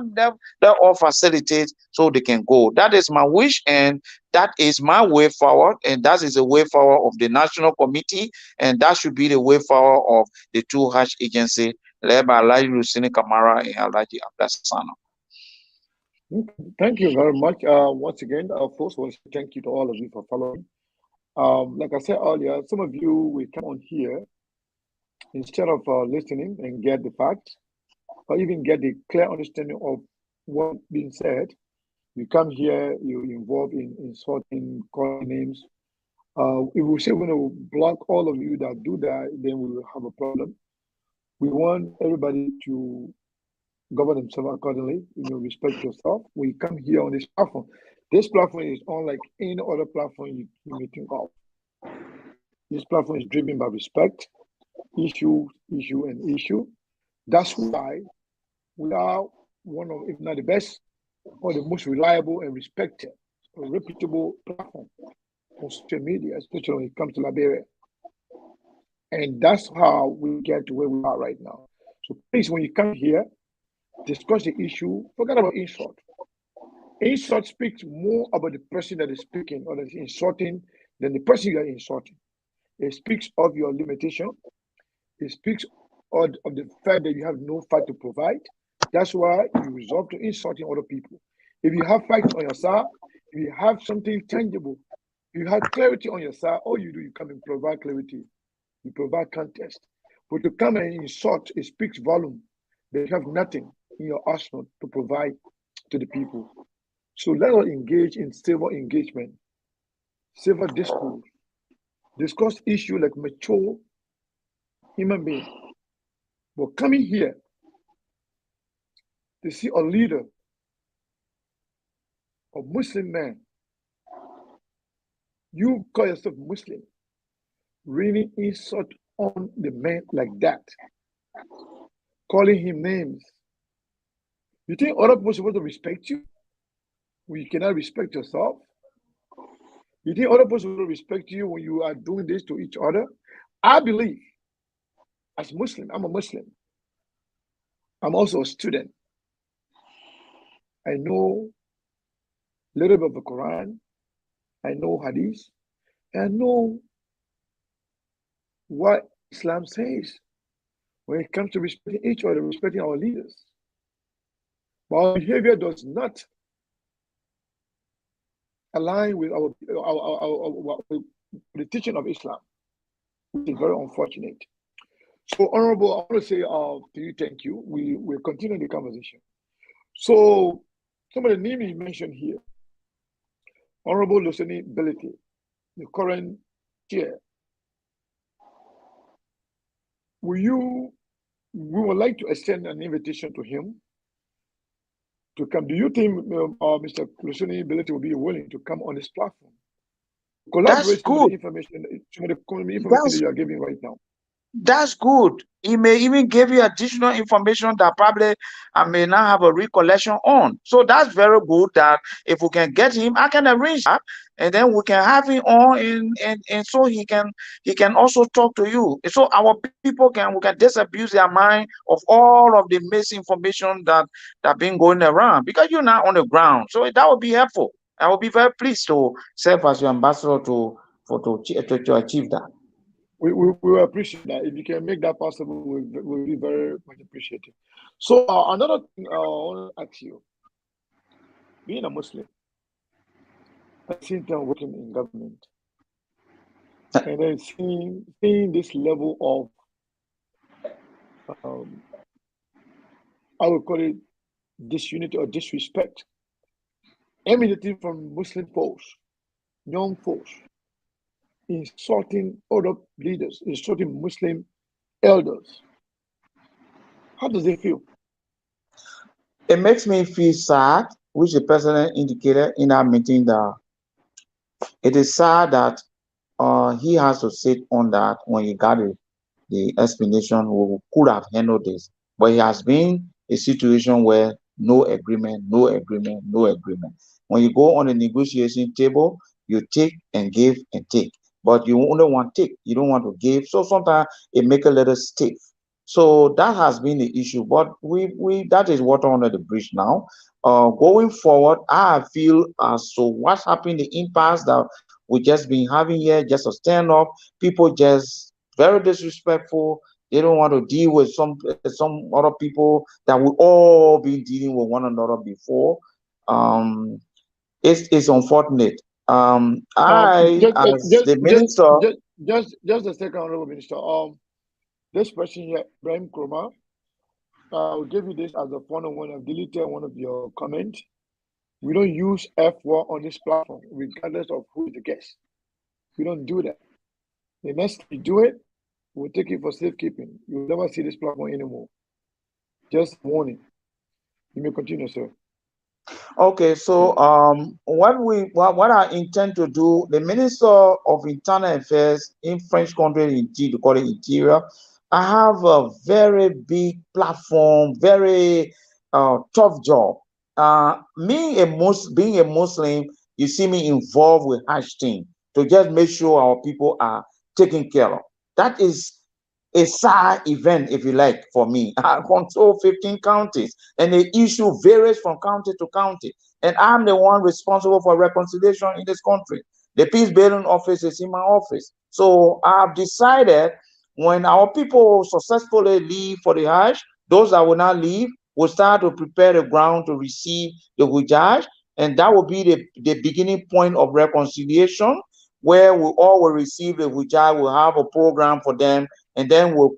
all facilitate so they can go. That is my wish, and that is my way forward, and that is the way forward of the national committee, and that should be the way forward of the 2 Hajj agency led by Alaji Lusini Kamara and Alaji Abdasana. Thank you very much. Once again, first, I want to say thank you to all of you for following. Like I said earlier, some of you will come on here instead of listening and get the facts, or even get the clear understanding of what's being said. You come here, you're involved in insulting, calling names. If we say we're going to block all of you that do that, then we will have a problem. We want everybody to govern themselves accordingly. Respect yourself. We come here on this platform. This platform is unlike any other platform you may think of. This platform is driven by respect, issue, and issue. That's why we are one of, if not the best, or the most reliable and respected or reputable platform on social media, especially when it comes to Liberia. And that's how we get to where we are right now. So please, when you come here, discuss the issue, forget about insult. Insult speaks more about the person that is speaking or that is insulting than the person you are insulting. It speaks of your limitation. It speaks of the fact that you have no fact to provide. That's why you resort to insulting other people. If you have facts on your side, if you have something tangible, if you have clarity on your side, all you do, you come and provide clarity. You provide context. But to come and insult, it speaks volume. They have nothing in your arsenal to provide to the people. So let us engage in civil engagement, civil discourse, discuss issues like mature human beings. But coming here to see a leader, a Muslim man, you call yourself Muslim, really insult on the man like that, calling him names. You think other people are supposed to respect you? When you cannot respect yourself? You think other people will respect you when you are doing this to each other? I believe, as Muslim, I'm a Muslim. I'm also a student. I know a little bit of the Quran. I know Hadith. I know what Islam says when it comes to respecting each other, respecting our leaders. But our behavior does not align with the teaching of Islam, which is very unfortunate. So, Honorable, I want to say to you, thank you. We will continue the conversation. So, some of the names you mentioned here, Honorable Luseni Belete, the current chair. We would like to extend an invitation to him to come. Do you think Mr. Luseni Belete will be willing to come on this platform? Collaborate with the information that you are giving right now. That's good. He may even give you additional information that probably I may not have a recollection on. So that's very good that if we can get him, I can arrange that, and then we can have him on, and so he can also talk to you. So our people we can disabuse their mind of all of the misinformation that been going around, because you're not on the ground. So that would be helpful. I will be very pleased to serve as your ambassador to achieve that. We will appreciate that. If you can make that possible, we'll be very much appreciative. So another thing I want to ask you, being a Muslim, at the same time working in government, and then seeing this level of, I would call it disunity or disrespect, emanating from Muslim folks, young folks. insulting other leaders, insulting Muslim elders. How does it feel? It makes me feel sad, which the president indicated in our meeting that it is sad that he has to sit on that when he got the explanation who could have handled this. But it has been a situation where no agreement, no agreement, no agreement. When you go on a negotiation table, you take and give and take. But you only want take, you don't want to give. So sometimes it make a little stiff. So that has been the issue. But we that is water under the bridge now. Going forward, I feel so what's happening, the impasse that we just been having here, just a standoff, people just very disrespectful. They don't want to deal with some other people that we all been dealing with one another before. Um, it's unfortunate. I Just, as the minister. just a second, Honorable Minister. This person here, Ibrahim Kroma, I'll give you this as a final one. I've deleted one of your comments. We don't use F1 on this platform, regardless of who is the guest. We don't do that. The next time you do it, we'll take it for safekeeping. You'll never see this platform anymore. Just warning. You may continue, sir. Okay, so what I intend to do, the Minister of Internal Affairs in French country, they call it Interior. I have a very big platform, very tough job. Being a Muslim, you see me involved with Hajj team to just make sure our people are taken care of. That is a side event, if you like, for me. I control 15 counties, and the issue varies from county to county. And I'm the one responsible for reconciliation in this country. The peace building office is in my office. So I've decided when our people successfully leave for the Hajj, those that will not leave will start to prepare the ground to receive the Hujjaj, and that will be the beginning point of reconciliation, where we all will receive the Hujjaj. We'll have a program for them, and then we'll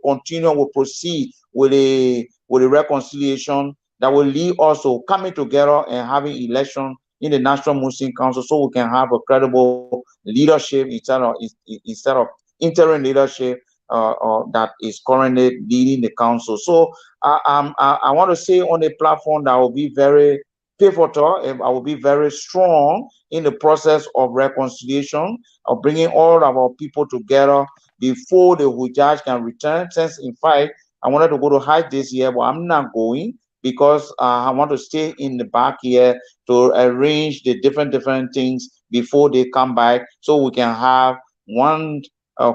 proceed with a reconciliation that will lead us to coming together and having election in the National Muslim Council, so we can have a credible leadership instead of interim leadership that is currently leading the council. So I want to say on a platform that will be very pivotal, and I will be very strong in the process of reconciliation, of bringing all of our people together before the Hujjaj can return. Since, in fact, I wanted to go to Hajj this year, but I'm not going because I want to stay in the back here to arrange the different things before they come back, so we can have one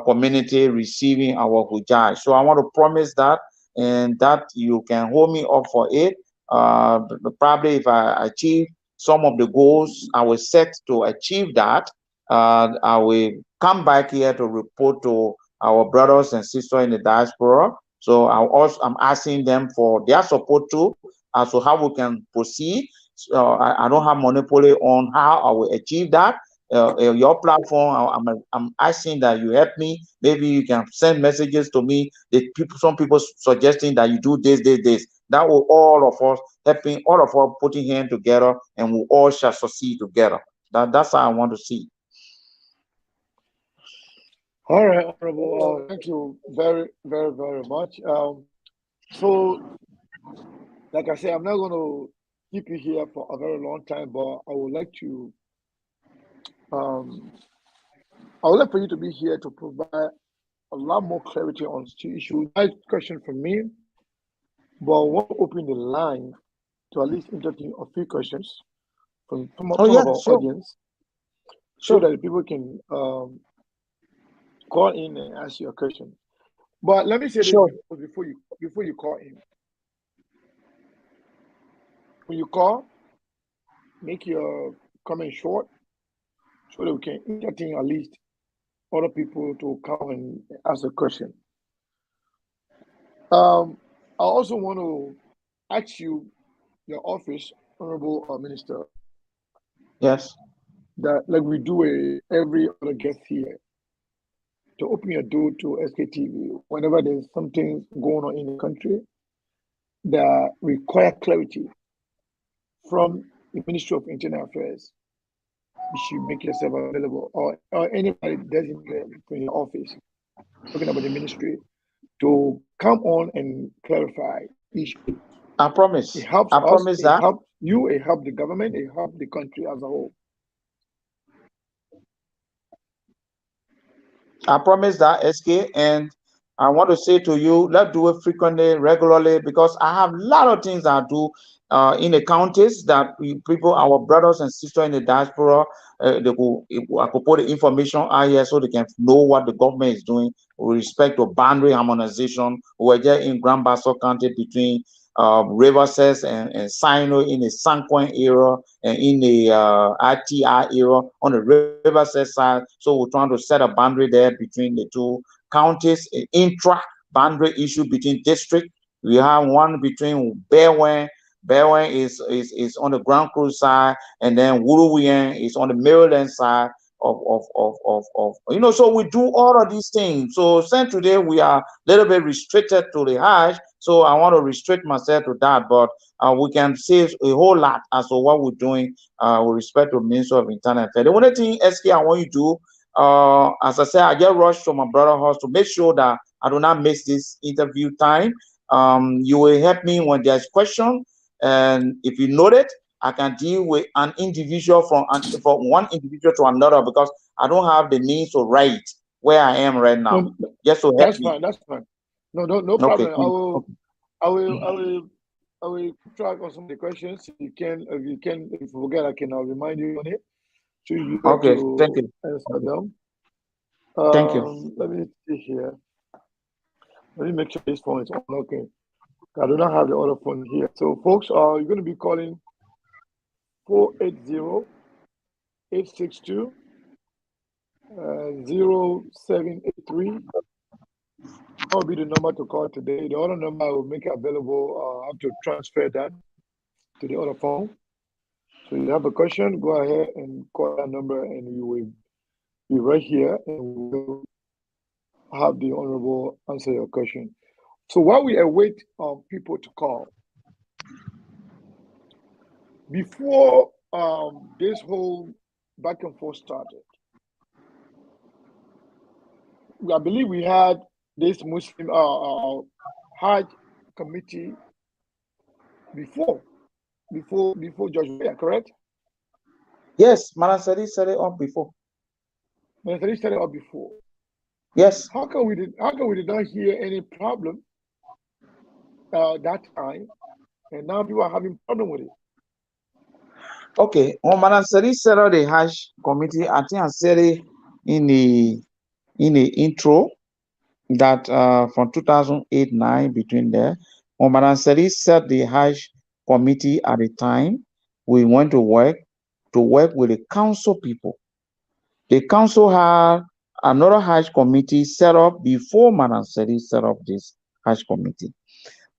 community receiving our Hujjaj. So I want to promise that, and that you can hold me up for it. Probably if I achieve some of the goals I was set to achieve that, I will come back here to report to our brothers and sisters in the diaspora. So I'm asking them for their support too, as to how we can proceed. So I don't have monopoly on how I will achieve that. Your platform, I'm asking that you help me. Maybe you can send messages to me. Some people suggesting that you do this. That will all of us helping, all of us putting hands together, and we all shall succeed together. That's how I want to see. All right, Honorable. Thank you very, very, very much. So, like I said, I'm not going to keep you here for a very long time, but I would like to, I would like for you to be here to provide a lot more clarity on two issues. Nice question from me, but I want to open the line to at least entertain a few questions from some of our audience, so that people can call in and ask you a question. But let me say this before you call in. When you call, make your comment short so that we can entertain at least other people to come and ask a question. I also want to ask you, your office, Honorable Minister. Yes. That, like we do every other guest here, to open your door to SKTV whenever there's something going on in the country that require clarity from the Ministry of Internal Affairs. you should make yourself available, or anybody designated from your office, talking about the ministry, to come on and clarify issues. I It promise. helps I us, promise it that. helps you, it helps the government, it helps the country as a whole. I promise that, SK, and I want to say to you, let's do it frequently, regularly, because I have a lot of things I do in the counties that people, our brothers and sisters in the diaspora, I could put the information out here so they can know what the government is doing with respect to boundary harmonization. We're just in Grand Bassa County between Riverside and Sino in the Sanquin area and in the ITI area on the Riverside side. So we're trying to set a boundary there between the two counties, intra boundary issue between district. We have one between Berwyn. Berwyn is on the Grand Cruz side, and then Wuruwien is on the Maryland side so we do all of these things. So since today we are a little bit restricted to the Hajj, so I want to restrict myself to that, but we can say a whole lot as to what we're doing with respect to Ministry of Internal Affairs. The only thing, SK, I want you to do, as I said, I get rushed to my brother house to make sure that I do not miss this interview time. You will help me when there's question, and if you note it, I can deal with an individual from one individual to another, because I don't have the means to write where I am right now. No, Just to help that's me. fine. That's fine. No Okay. problem. I will keep track of some of the questions. If you forget, I'll remind you on it, so you'll be able Okay. Thank to you. answer them. Thank you. Let me see here. Let me make sure this phone is on. Okay. I do not have the other phone here. So, folks, you're going to be calling 480-862-0783. That will be the number to call today. The other number I will make available. I have to transfer that to the other phone. So you have a question, go ahead and call that number, and we will be right here, and we will have the honorable answer your question. So while we await people to call, before this whole back and forth started, I believe we had this Muslim Hajj committee before Judge Weah, correct? Yes, Manasari set it up before. Manasari set it up before. Yes. How come we did not hear any problem that time, and now people are having problem with it? Okay. When Manasari set up the Hajj committee, I think I said it in the intro that from 2008-9 between there. When Manasari set the Hajj committee at the time, we went to work with the council people. The council had another Hajj committee set up before Mananseri set up this Hajj committee.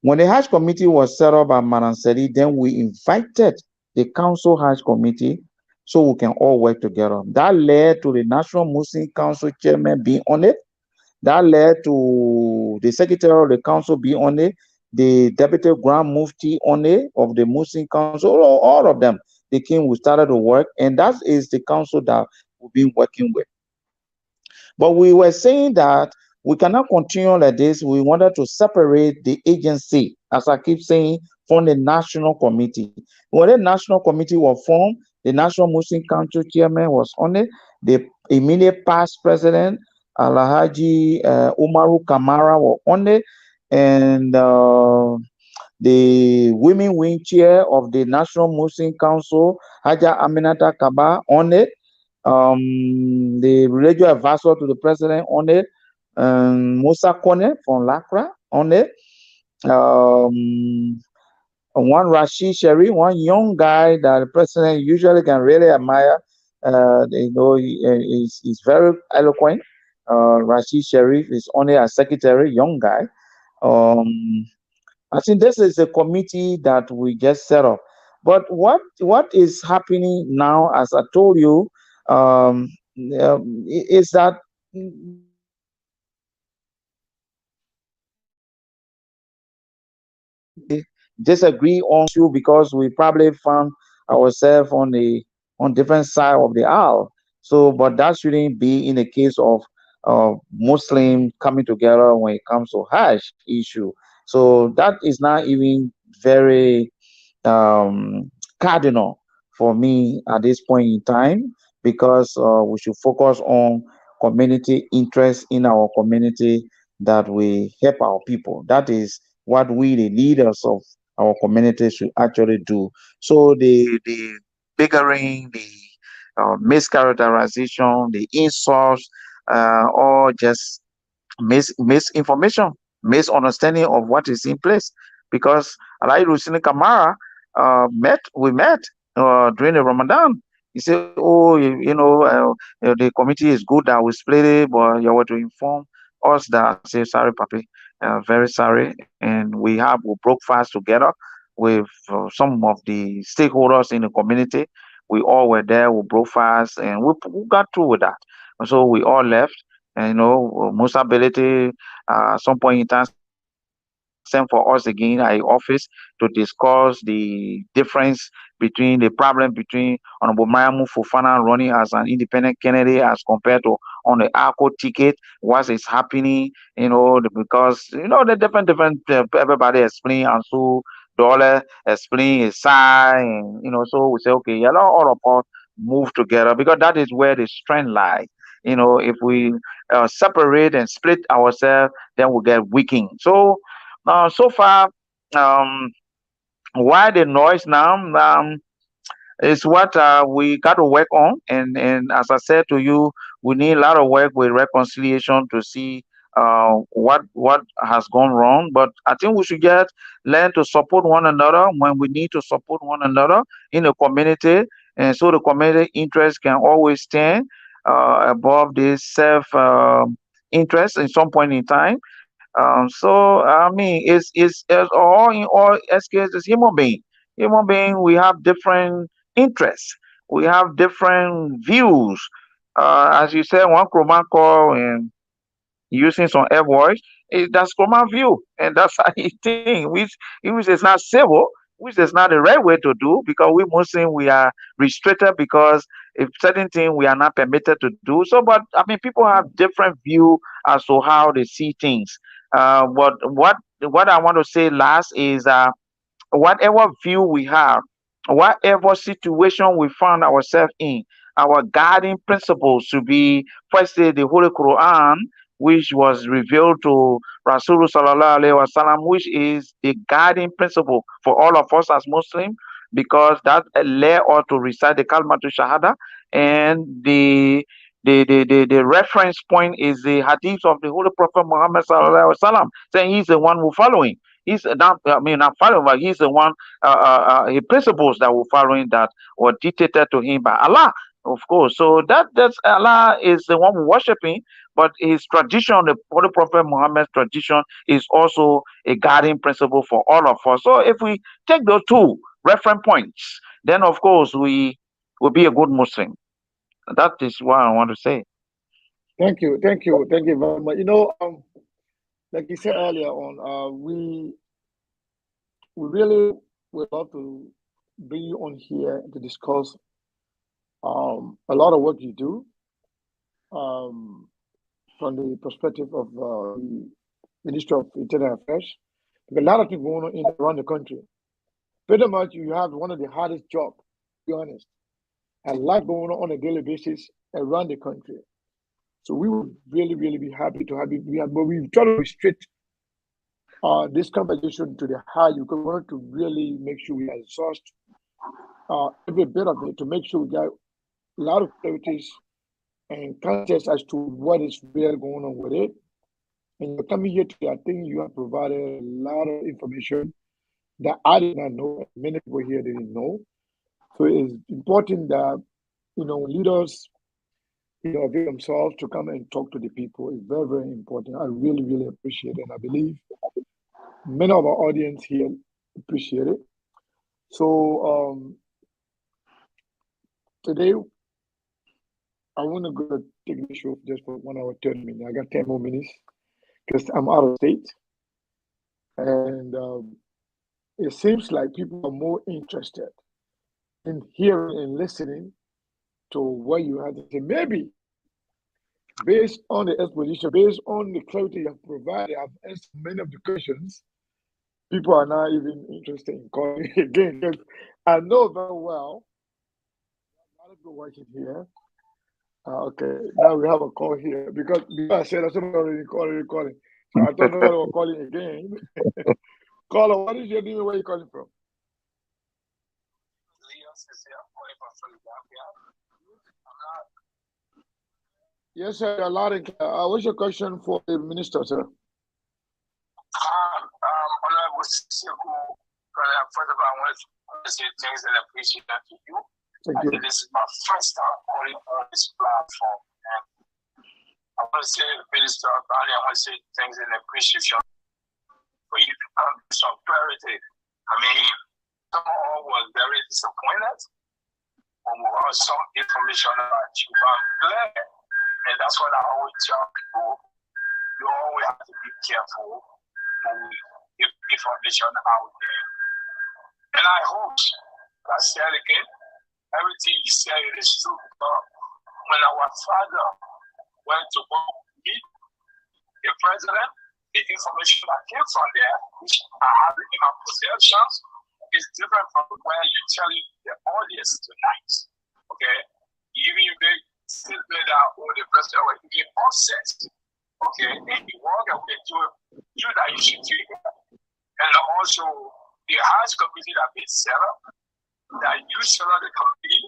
When the Hajj committee was set up by Mananseri, then we invited the council Hajj committee so we can all work together. That led to the National Muslim Council chairman being on it. That led to the secretary of the council being on it, the deputy grand mufti on it of the Muslim Council, all of them. They came, we started to work, and that is the council that we've been working with. But we were saying that we cannot continue like this. We wanted to separate the agency, as I keep saying, from the national committee. When the national committee was formed, the National Muslim Council chairman was on it. The immediate past president, Alhaji Umaru Kamara, was on it. And the women wing chair of the National Muslim Council, Haja Aminata Kaba, on it. The religious advisor to the president on it, Musa Kone from Lakra on it, one Rashid Sherry, one young guy that the president usually can really admire. He's very eloquent. Rashid Sharif is only a secretary, young guy. I think this is a committee that we just set up. But what is happening now, as I told you, is that disagree on you because we probably found ourselves on the on different side of the aisle. So, but that shouldn't be in the case of Muslim coming together when it comes to Hajj issue. So that is not even very um, cardinal for me at this point in time, because we should focus on community interest in our community, that we help our people. That is what we, the leaders of our community, should actually do. So the bickering, the mischaracterization, the insults, or just misinformation, misunderstanding of what is in place. Because Alai Rusini Kamara we met during the Ramadan. He said, "Oh, the committee is good that we split it, but you were to inform us that." I say, "Sorry, Papi, very sorry." And we broke fast together with some of the stakeholders in the community. We all were there. We broke fast, and we got through with that. And so we all left. And most ability some point in time sent for us again at the office to discuss the difference between the problem between Honorable Mayamu Fofana running as an independent candidate as compared to on the ARCO ticket, what is happening, because the different everybody explain, and so Dollar explain his side, and so we say, okay, yeah, all of us move together, because that is where the strength lies. If we separate and split ourselves, then we get weakened. So, so far, um, why the noise now? Is what we got to work on. And as I said to you, we need a lot of work with reconciliation to see what has gone wrong. But I think we should just learn to support one another when we need to support one another in the community, and so the community interest can always stand above this self interest in some point in time. So I mean, it's all in all SKS is human being. Human being, we have different interests. We have different views. As you said, one Chroma call and using some air voice, that's Chroma view, and that's how he think, which is not civil, which is not the right way to do, because we Muslim, we are restricted, because if certain things we are not permitted to do. So, but I mean, people have different view as to how they see things. But what I want to say last is whatever view we have, whatever situation we find ourselves in, our guiding principles should be firstly the Holy Quran, which was revealed to Rasulullah Sallallahu Alaihi Wasallam, which is the guiding principle for all of us as Muslims, because that led us to recite the Kalmatu Shahada, and the reference point is the hadith of the Holy Prophet Muhammad Sallallahu Alaihi Wasallam, saying he's the one who following. He's not, I mean, not following, but he's the one, his principles that were following, that were dictated to him by Allah, of course. So that's Allah is the one we're worshiping, but his tradition, the Holy Prophet Muhammad's tradition, is also a guiding principle for all of us. So if we take those two reference points, then of course we will be a good Muslim. That is what I want to say. Thank you very much. Like you said earlier on, we really would love to bring you on here to discuss a lot of what you do um, from the perspective of the Ministry of Internal Affairs. Because a lot of things going on around the country. Pretty much, you have one of the hardest jobs, to be honest. A lot going on a daily basis around the country. So we would really, really be happy to have you. But we try to restrict this conversation to the high, because we want to really make sure we exhaust every bit of it to make sure we got a lot of clarities and context as to what is really going on with it. And you're coming here today, I think you have provided a lot of information that I did not know, and many people here didn't know. So it's important that leaders avail themselves to come and talk to the people. It's very, very important. I really, really appreciate it, and I believe many of our audience here appreciate it. So today I want to go take the show just for 1 hour 30 minutes. I got 10 more minutes because I'm out of state, and it seems like people are more interested in hearing and listening to what you had to say. Maybe based on the exposition, based on the clarity you have provided, I've answered many of the questions. People are now even interested in calling again because I know very well. A lot of people watching here. Okay, now we have a call here because I said that somebody already calling. So I don't know why we're calling again. Caller, what is your name and where are you calling from? Yes, sir, you're loud and clear. What's your question for the minister, sir? First of all, I want to say thanks and appreciate that to you. Thank you. This is my first time calling on this platform. And I want to say, Minister Varney, I want to say thanks and appreciation for you to have some clarity. I mean, some all were very disappointed when we got some information about you. But I'm glad, and that's what I always tell people, you always have to be careful when we give information out there. And I hope, I said again, everything you said is true. But when our father went to go meet the president, the information that came from there, which I have in my possession, is different from where you're telling the audience tonight. Okay? Even you make statement that the president was being upset. Okay? And you walk away to you that you should do it. And also, the House committee that been set up, that you set up the committee,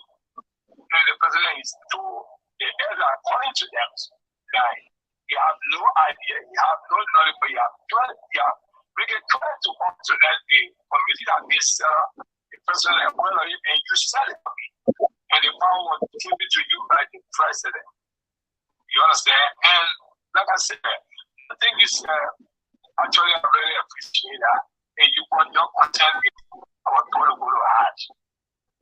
and the president is told the elder according to them that you have no idea, you have no knowledge, but you have make it clear to us so that the committee that been set up, the president well and you set it up, and the power was given to you by the president. You understand? And like I said, the thing is, actually, I really appreciate that. And you want your content with our go hard.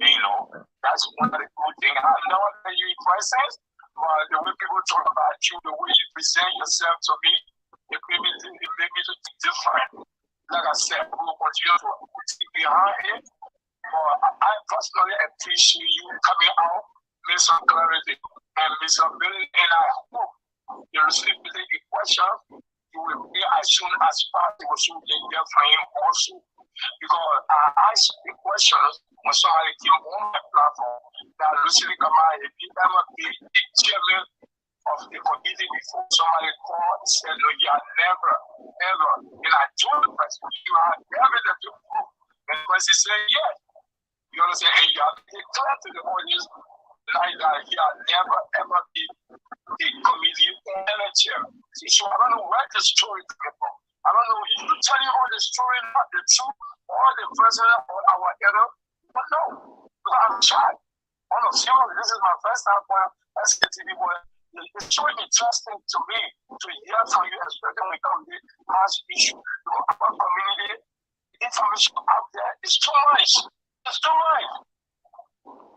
You know, that's one of the good things. I know that you're in presence, but the way people talk about you, the way you present yourself to me, it made me look different. Like I said, we will continue to put it behind it. But I personally appreciate you coming out, make some clarity, and make some ability. And I hope you receive the question. You will be as soon as possible so we can hear from him also. Because I asked the questions when somebody came on my platform that Lucy Kamara, if you ever be the chairman of the committee before somebody called and said, no, you are never, ever. And I told the person, you are evident to prove. And the person said, yes. You understand? And you have to declare to the audience like that he has never, ever been the committee ever chair. So I don't know where the story came from. I don't know if you telling all the story, not the truth, or the president, or our elder, but no, because I'm shy. I don't know, this is my first time for SKTV, but it's so interesting to me to hear from you, especially when it comes to mass issue. Because our community, information out there is too much. It's too much.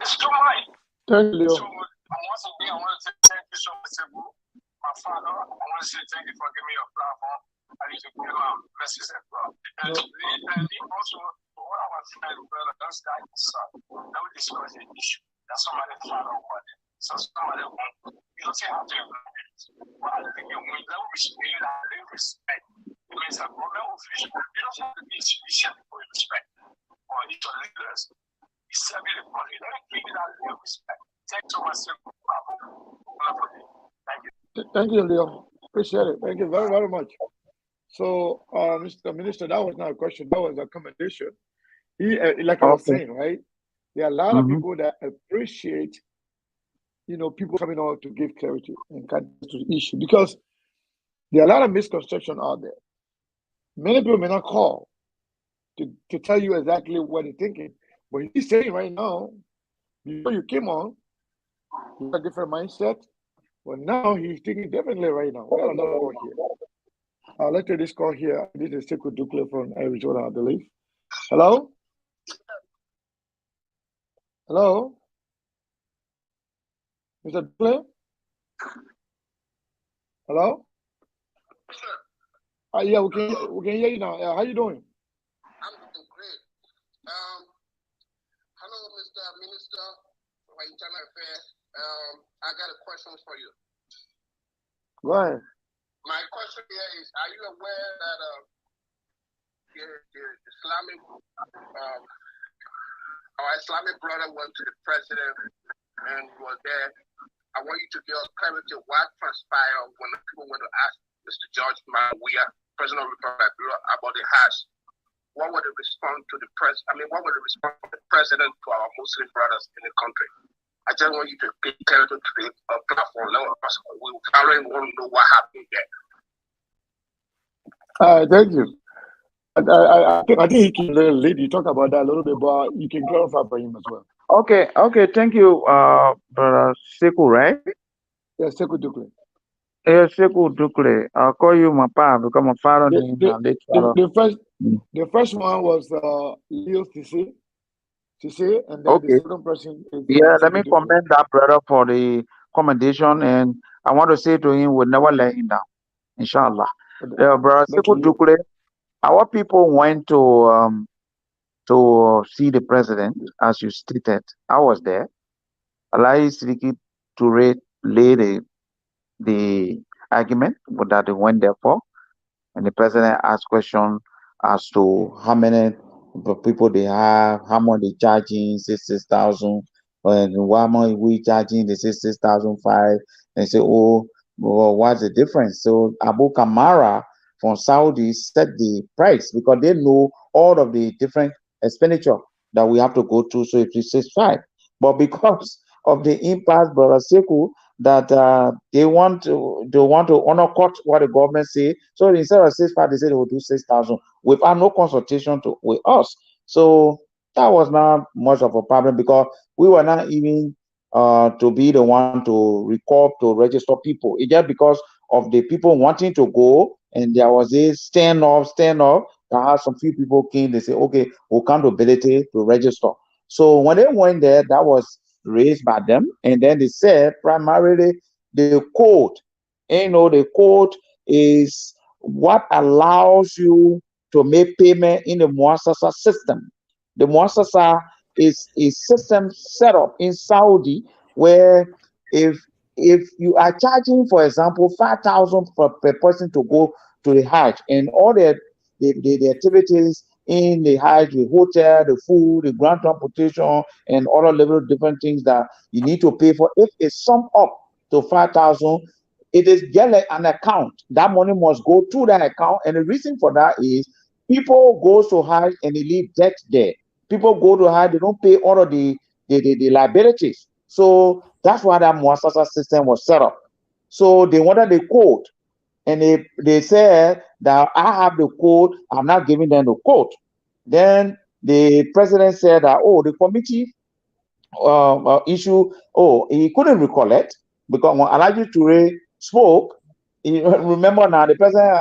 It's too much. Thank you. So, once again, I want to say thank you so much, my father. I want to say thank you for giving me a platform. I need to give my message as well. And also, for what I was trying to brother, those guys, that we discuss the issue. That's somebody father over there. So somebody you don't say how to implement it. But I think when you respect, it means a government official, you don't have to be sufficient for respect. Or each of leaders. You serve the body. Let me give you that little respect. Thank you so much. Thank you. Thank you, Leo. Appreciate it. Thank you very, very much. So, Mr. Minister, that was not a question. That was a commendation. Like I was saying, right? There are a lot of people that appreciate, people coming out to give clarity and cut to the issue because there are a lot of misconception out there. Many people may not call to tell you exactly what they're thinking, but he's saying right now, before you came on, you had a different mindset. But now he's thinking differently right now. We got another call here. Let's take this call here. This is Sekou Dukle from Arizona, I believe. Hello? Hello? Mr. Dukle? Hello? Yeah, we can hear you now. How you doing? I'm doing great. Hello, Mr. Minister for Internal Affairs. I got a question for you. Go ahead. My question here is: are you aware that the Islamic, our Islamic brother went to the president and was there? I want you to give us clarity what transpired when people went to ask Mr. George Mawia, President of the Republic, about the Hajj. What would the response to the what would the response of the president to our Muslim brothers in the country? I just want you to give clarity to the platform. We currently want to know what happened there. Thank you. I think he can lead. You talk about that a little bit, but you can clarify for him as well. Okay, thank you, brother Sekou, right? Yes, Sekou Dukle. Yes, Sekou Dukle. I'll call you my pa because my father name late father. The first one was Leo Tisse, and then the second person is let me commend that brother for the commendation, and I want to say to him, we'll never let him down, inshallah. Brother Sekou Dukle, our people went to see the president, as you stated. I was there. Allah Siriki to lay the argument that they went there for, and the president asked questions as to how many people they have, how much they charging, 6,000, and why much we charging, they say 6,005, and say, oh, well, what's the difference? So Abu Kamara from Saudi set the price because they know all of the different expenditure that we have to go through, so it's 6,500. But because of the impasse, brother Sekou, that they want to undercut what the government say. So instead of 6,500, they say they will do 6,000 without no consultation with us. So that was not much of a problem because we were not even to be the one to record to register people. It's just because of the people wanting to go, and there was a stand off. There had some few people came. They say, okay, we'll come to ability to register. So when they went there, that was raised by them, and then they said primarily the code. The code is what allows you to make payment in the Muassasa system. The Muassasa is a system set up in Saudi where if you are charging, for example, 5,000 per person to go to the Hajj, and all the activities in the Hajj, the hotel, the food, the ground transportation, and other level of different things that you need to pay for. If it's sum up to 5,000, it is just like an account. That money must go to that account, and the reason for that is people go to Hajj and they leave debt there. People go to Hajj, they don't pay all of the liabilities. So that's why that Muassasa system was set up. So they wanted the code, and they said that I have the code, I'm not giving them the code. Then the president said that, the committee issue, he couldn't recollect because when Alhaji Toure spoke, remember now, the president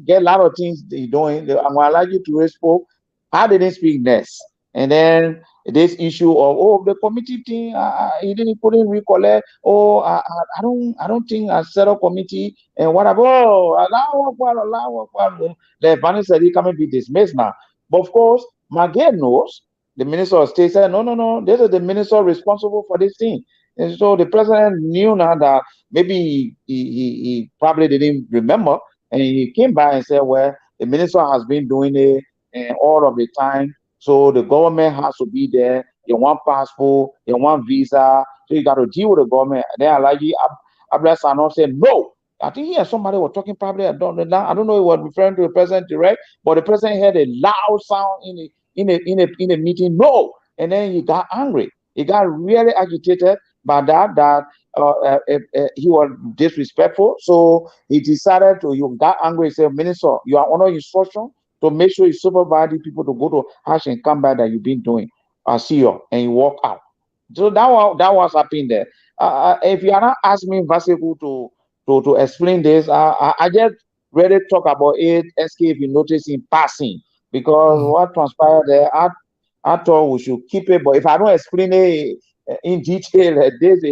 get a lot of things he doing. When Alhaji Toure spoke, I didn't speak next. And then this issue of the committee thing, he couldn't recollect. I don't think I set up committee and whatever. Allah Akbar. The Varney Sirleaf can't be dismissed now. But of course, Magay knows. The Minister of State said, no, this is the minister responsible for this thing. And so the president knew now that maybe he probably didn't remember, and he came by and said, well, the minister has been doing it all of the time. So the government has to be there. They want passport, they want visa. So you got to deal with the government. And then Alhaji Abdullah Sano said, no. I think somebody was talking probably. I don't know if he was referring to the president direct, but the president heard a loud sound in a meeting. No. And then he got angry. He got really agitated by that he was disrespectful. So he decided he got angry. He said, Minister, you are under instruction to make sure you supervise the people to go to Hajj and come back that you've been doing. I see you, and you walk out. So that was happening there. If you are not asking me, Vasiku, to explain this, I just really talk about it, if you notice in passing, because what transpired there, I thought we should keep it. But if I don't explain it in detail like this,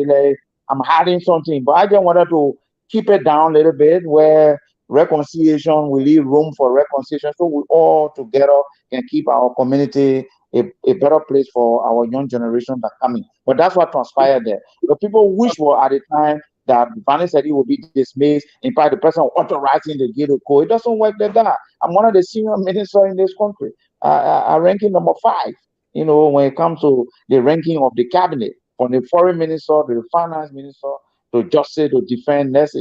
I'm hiding something. But I just wanted to keep it down a little bit where reconciliation will leave room for reconciliation, so we all together can keep our community a better place for our young generation that coming. But that's what transpired there. The people wish were at the time that Varney said he would be dismissed. In fact, the person authorizing the Ghetto Code. It doesn't work like that. I'm one of the senior ministers in this country. I ranking number 5. When it comes to the ranking of the cabinet, from the foreign minister to the finance minister to justice to defense,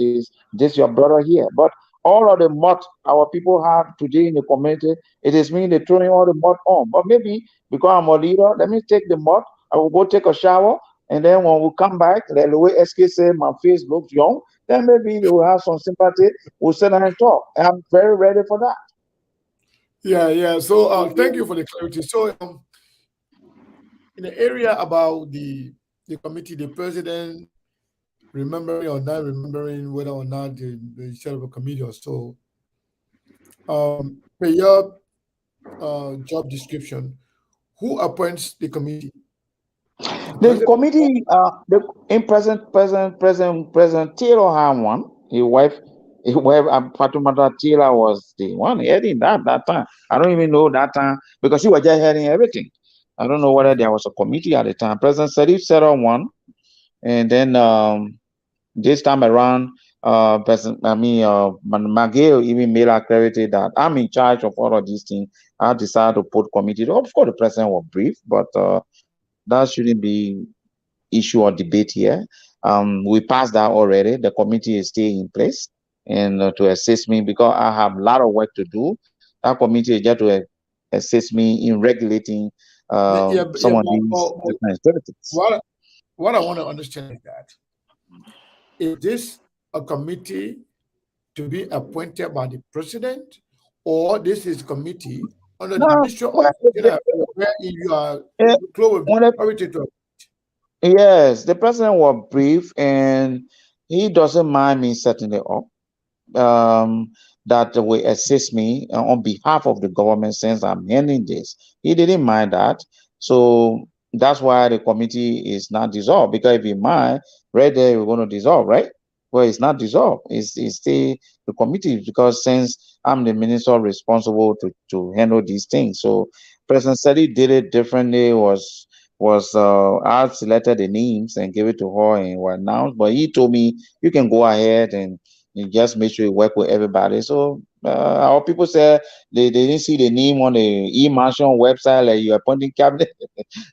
this your brother here. But all of the mud our people have today in the community, it is me they throwing all the mud on. But maybe because I'm a leader, let me take the mud. I will go take a shower, and then when we come back, like the way SK said, my face looks young. Then maybe they will have some sympathy. We'll sit down and talk. I'm very ready for that. Yeah. So thank you for the clarity. So in the area about the committee, the president remembering or not remembering whether or not they set up a committee or so, per your job description, who appoints the committee? The committee, in President Taylor had one. His wife, Fatumata Taylor was the one heading that time. I don't even know that time because she was just heading everything. I don't know whether there was a committee at the time. President Sirleaf set on one, and then this time around, McGill even made her clarity that I'm in charge of all of these things. I decided to put committee. Of course, the president was brief, but that shouldn't be issue or debate here. We passed that already. The committee is still in place and to assist me because I have a lot of work to do. That committee is just to assist me in regulating some of these different activities. What I want to understand is that is this a committee to be appointed by the president, or this is committee under the Ministry of General Affairs, where you are close with authority to? Yes, the president was brief, and he doesn't mind me setting it up. That will assist me on behalf of the government since I'm handling this. He didn't mind that. So that's why the committee is not dissolved. Because if you mind, right there, we're going to dissolve, right? Well, it's not dissolved. It's still the committee because since I'm the minister responsible to handle these things. So President Sadi did it differently, was I selected the names and gave it to her and were announced. But he told me you can go ahead and just make sure you work with everybody. So our people said they didn't see the name on the e-mansion website like you appointing cabinet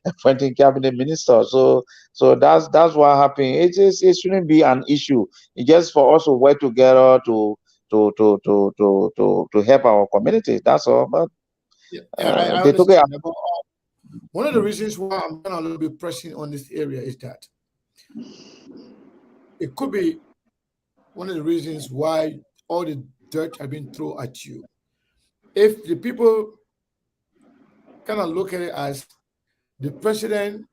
appointing cabinet minister. So that's what happened. It shouldn't be an issue. It's just for us to work together to help our communities. That's all. But I they took it. understand. But, one of the reasons why I'm kind of a little bit pressing on this area is that it could be one of the reasons why all the dirt have been thrown at you. If the people kind of look at it as the president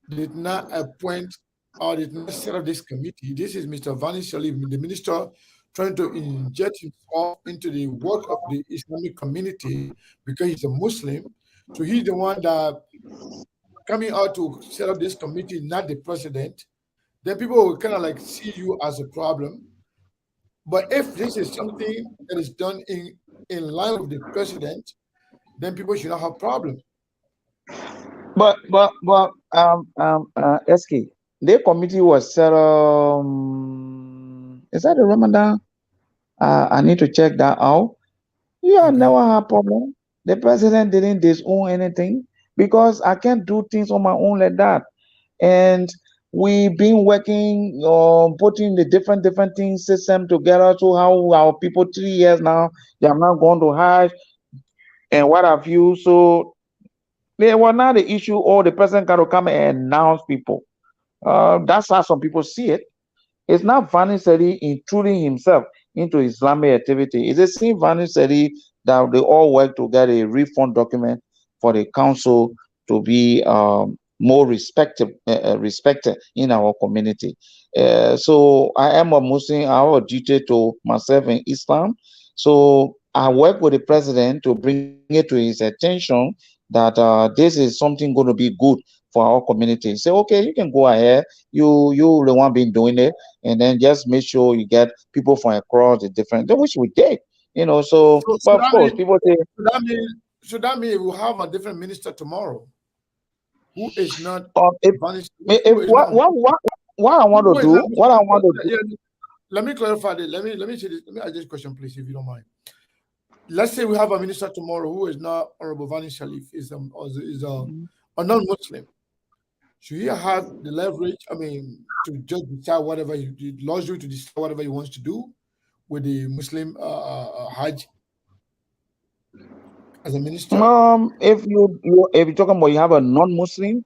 did not appoint or did not set up this committee, this is Mr. Varney Sirleaf, the minister, trying to inject himself into the work of the Islamic community because he's a Muslim. So he's the one that coming out to set up this committee, not the president. Then people will kind of like see you as a problem. But if this is something that is done in line with the president, then people should not have problem. But SK, their committee was set is that the Ramadan? I need to check that out. Yeah, Okay. never had problem. The president didn't disown anything because I can't do things on my own like that. And we've been working on putting the different things system together to how our people 3 years now they have not gone to Hajj and what have you. So they were not the issue or the president got to come and announce people. That's how some people see it. It's not Varney Sirleaf intruding himself into Islamic activity. It's the same Varney Sirleaf that they all work to get a refund document for the council to be more respected in our community. So I am a Muslim. I have a duty to myself in Islam. So I work with the president to bring it to his attention that this is something going to be good for our community. Say, okay, you can go ahead. You the one been doing it, and then just make sure you get people from across the different, which we did. So So but of course, people say that means So that means we'll have a different minister tomorrow who is not Varney If, who is not what I want who to is do, not- what I want to do. yeah, let me clarify this. Let me say this. Let me ask this question, please, if you don't mind. Let's say we have a minister tomorrow who is not Honorable Varney Sirleaf, is a non-Muslim. Should he have the leverage? I mean, to just decide whatever the luxury to decide whatever he wants to do with the Muslim Hajj as a minister? If you're talking about you have a non-Muslim,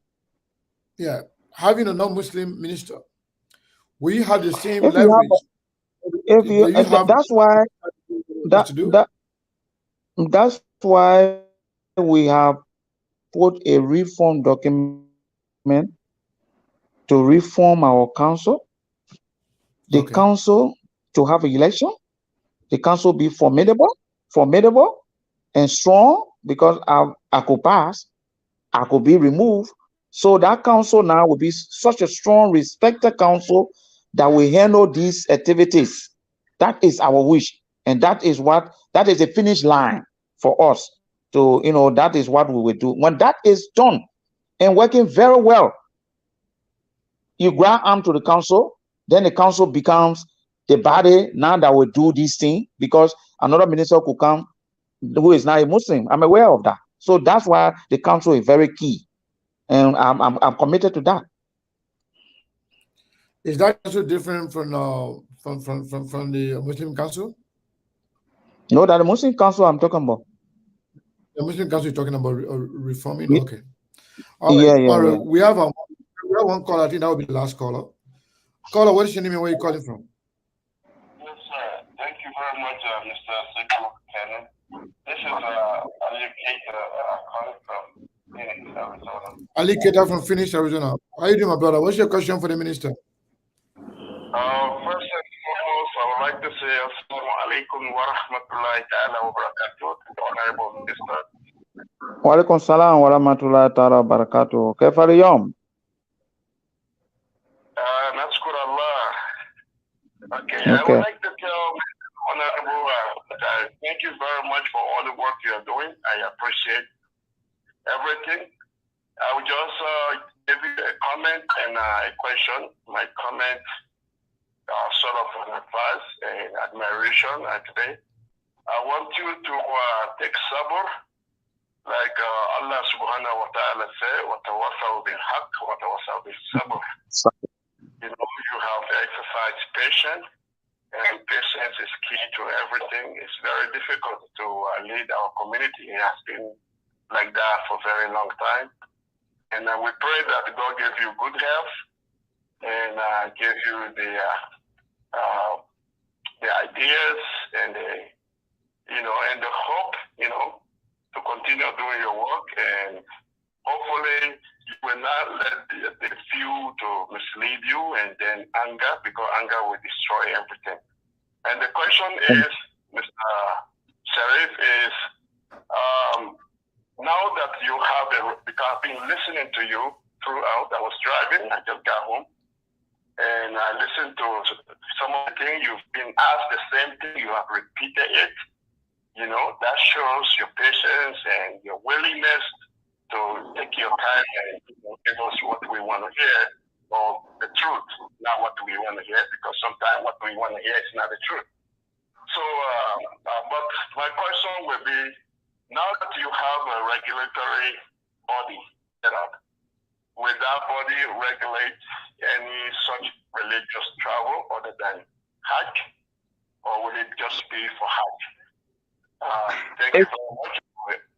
Yeah, having a non-Muslim minister, will you have the same if you leverage? have, if you, Do you have that's why what to do? that's why we have put a reform document to reform our council. The Okay. council to have an election. The council be formidable and strong, because I could pass, I could be removed. So that council now will be such a strong, respected council that will handle these activities. That is our wish, and that is a finish line for us to, that is what we will do. When that is done and working very well, you grant arm to the council, then the council becomes the body now that will do this thing, because another minister could come who is not a Muslim. I'm aware of that. So that's why the council is very key, and I'm committed to that. Is that also different from the Muslim Council? You know that the Muslim council I'm talking about. The Muslim Council you're talking about reforming? Yeah. Okay. All right. Yeah. All right. We have one caller. I think that will be the last caller. Caller, what is your name and where are you calling from? Yes, sir. Thank you very much, Mr. Sekou Cannon. This is Ali Keita calling from Phoenix, Arizona. Ali Keita from Phoenix, Arizona. How are you doing, my brother? What's your question for the minister? First and foremost, I would like to say Assalamu alaikum wa rahmatullahi ta'ala wa barakatuh to the Honorable Minister. Wa alaikum salam wa rahmatullahi ta'ala wa barakatuh. كيف اليوم? نشكر الله. Okay, I would like to tell Honorable that thank you very much for all the work you are doing. I appreciate everything. I would just give you a comment and a question. My comment sort of an advice and admiration today. I want you to take sabr, like Allah subhanahu wa ta'ala said, وَتَوَصَّوْا بِالْحَقِّ وَتَوَصَّوْا بِالصَّبْرِ. You know, you have to exercise patience, and patience is key to everything. It's very difficult to lead our community. It has been like that for a very long time. And we pray that God give you good health and give you the ideas and the hope, to continue doing your work. And hopefully you will not let the few to mislead you and then anger, because anger will destroy everything. And the question is, Mr. Sirleaf, is now that you have because I've been listening to you throughout. I was driving, I just got home, and I listened to some of the things you've been asked, the same thing, you have repeated it. That shows your patience and your willingness to take your time and give us what we want to hear, or the truth, not what we want to hear, because sometimes what we want to hear is not the truth. So, but my question will be, now that you have a regulatory body set up, will that body regulate any such religious travel other than Hajj, or will it just be for Hajj? Thank you very much.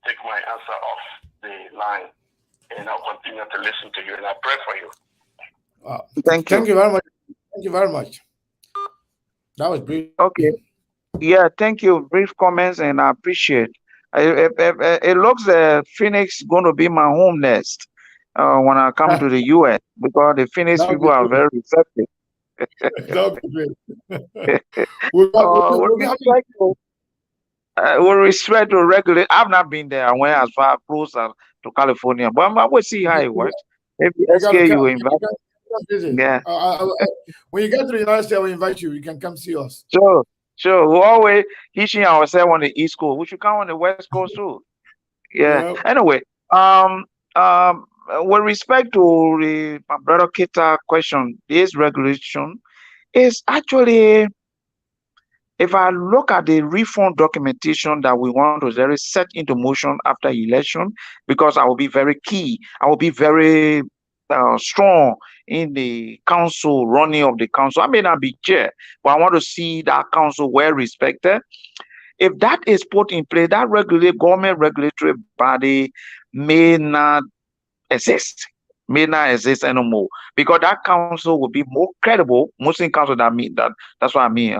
Take my answer off the line, and I'll continue to listen to you, and I pray for you. Thank you very much. Thank you very much. That was brief. Okay. Yeah, thank you. Brief comments, and I appreciate. It looks Phoenix going to be my home nest when I come to the US, because the Phoenix people are very receptive. That would be great. With respect to regulate, I've not been there. I went as far close to California, but I will see how it works. Maybe SKU invite. Yeah. When you get to the United States, we invite you. You can come see us. Sure. We're always teaching ourselves on the East Coast. We should come on the West Coast too. Yeah. Yeah. Anyway, um, um, with respect to my brother Kita question, this regulation is actually, if I look at the reform documentation that we want to really set into motion after election, because I will be very key, I will be very strong in the council, running of the council. I may not be chair, but I want to see that council well respected. If that is put in place, that government regulatory body may not exist, may not exist anymore, because that council will be more credible. Muslim council, that mean that's what I mean,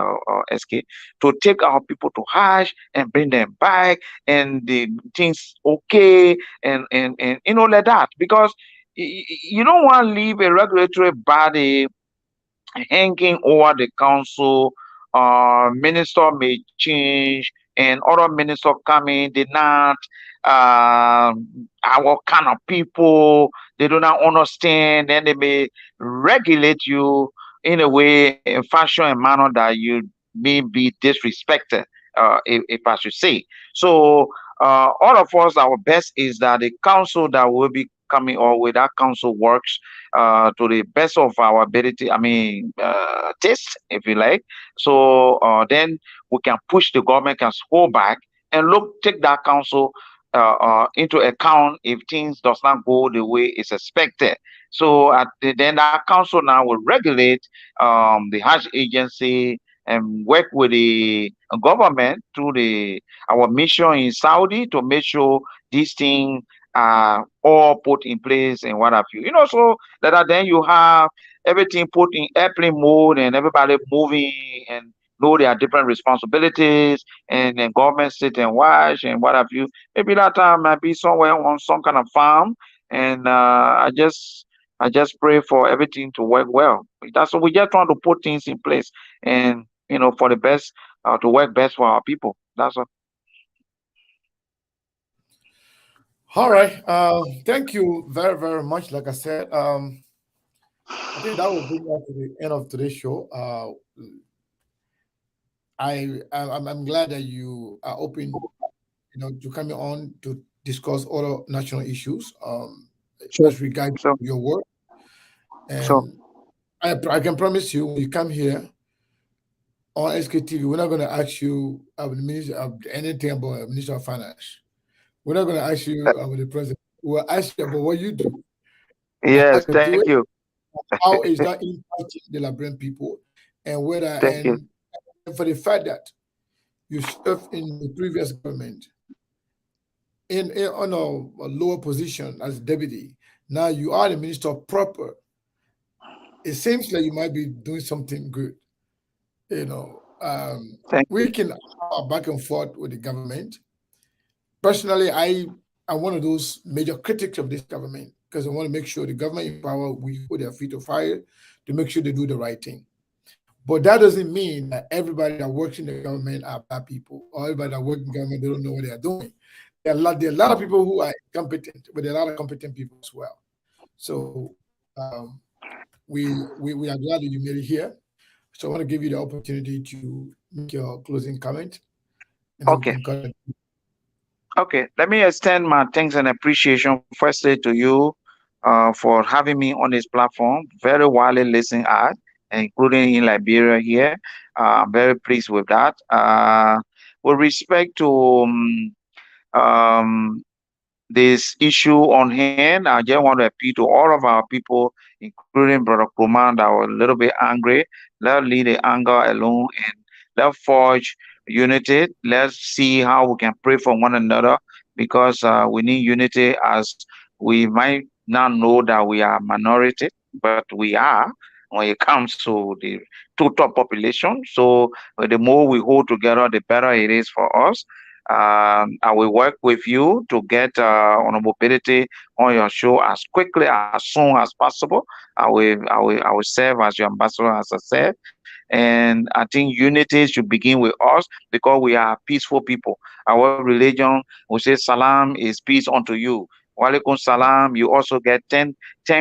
SK, to take our people to Hajj and bring them back, and the things okay, and like that, because you don't want to leave a regulatory body hanging over the council. Minister may change and other minister coming. They not our kind of people. They do not understand, and they may regulate you in a way, in fashion and manner that you may be disrespected. If I should say so. All of us, our best is that the council that will be coming, or with that council works to the best of our ability. I mean, taste, if you like. So then we can push the government, can hold back and look, take that council into account if things does not go the way it's expected. So then that council now will regulate the Hajj agency and work with the government through the our mission in Saudi to make sure these things all put in place and what have you. So that then you have everything put in airplane mode and everybody moving and know their different responsibilities, and then government sit and watch and what have you. Maybe that time might be somewhere on some kind of farm, and I just pray for everything to work well. That's what we just trying to put things in place, and for the best, to work best for our people. That's all. All right. Thank you very, very much. Like I said, I think that will bring us to the end of today's show. I'm glad that you are open, to coming on to discuss other national issues, Sure, as regards sure, your work. sure. And I can promise you, when you come here on SKTV, we're not going to ask you anything about Minister of Finance. We're not going to ask you about the president. We'll ask you about what you do and how Yes, you do thank it, you, how is that impacting the Liberian people, and whether thank you. and for the fact that you served in the previous government on a lower position as deputy. Now you are the minister of proper. It seems like you might be doing something good. You know, Thank we can have a back and forth with the government. Personally, I'm one of those major critics of this government because I want to make sure the government in power we put their feet to fire to make sure they do the right thing. But that doesn't mean that everybody that works in the government are bad people, or everybody that works in government they don't know what they are doing. There are a lot of people who are incompetent, but there are a lot of competent people as well. So um, we are glad that you made it here. So I want to give you the opportunity to make your closing comment, and then we Okay. can cut it. Okay, let me extend my thanks and appreciation firstly to you for having me on this platform. Very widely listened at, including in Liberia here. I'm very pleased with that. With respect to this issue on hand, I just want to appeal to all of our people, including Brother Kuman, that were a little bit angry. Let's leave the anger alone and let's forge unity. Let's see how we can pray for one another, because we need unity, as we might not know that we are minority, but we are when it comes to the total population. So the more we hold together, the better it is for us. I will work with you to get on a mobility on your show as quickly as soon as possible. I will serve as your ambassador, as I said. And I think unity should begin with us, because we are peaceful people. Our religion will say, Salam is peace unto you. Walaikum salam. You also get 10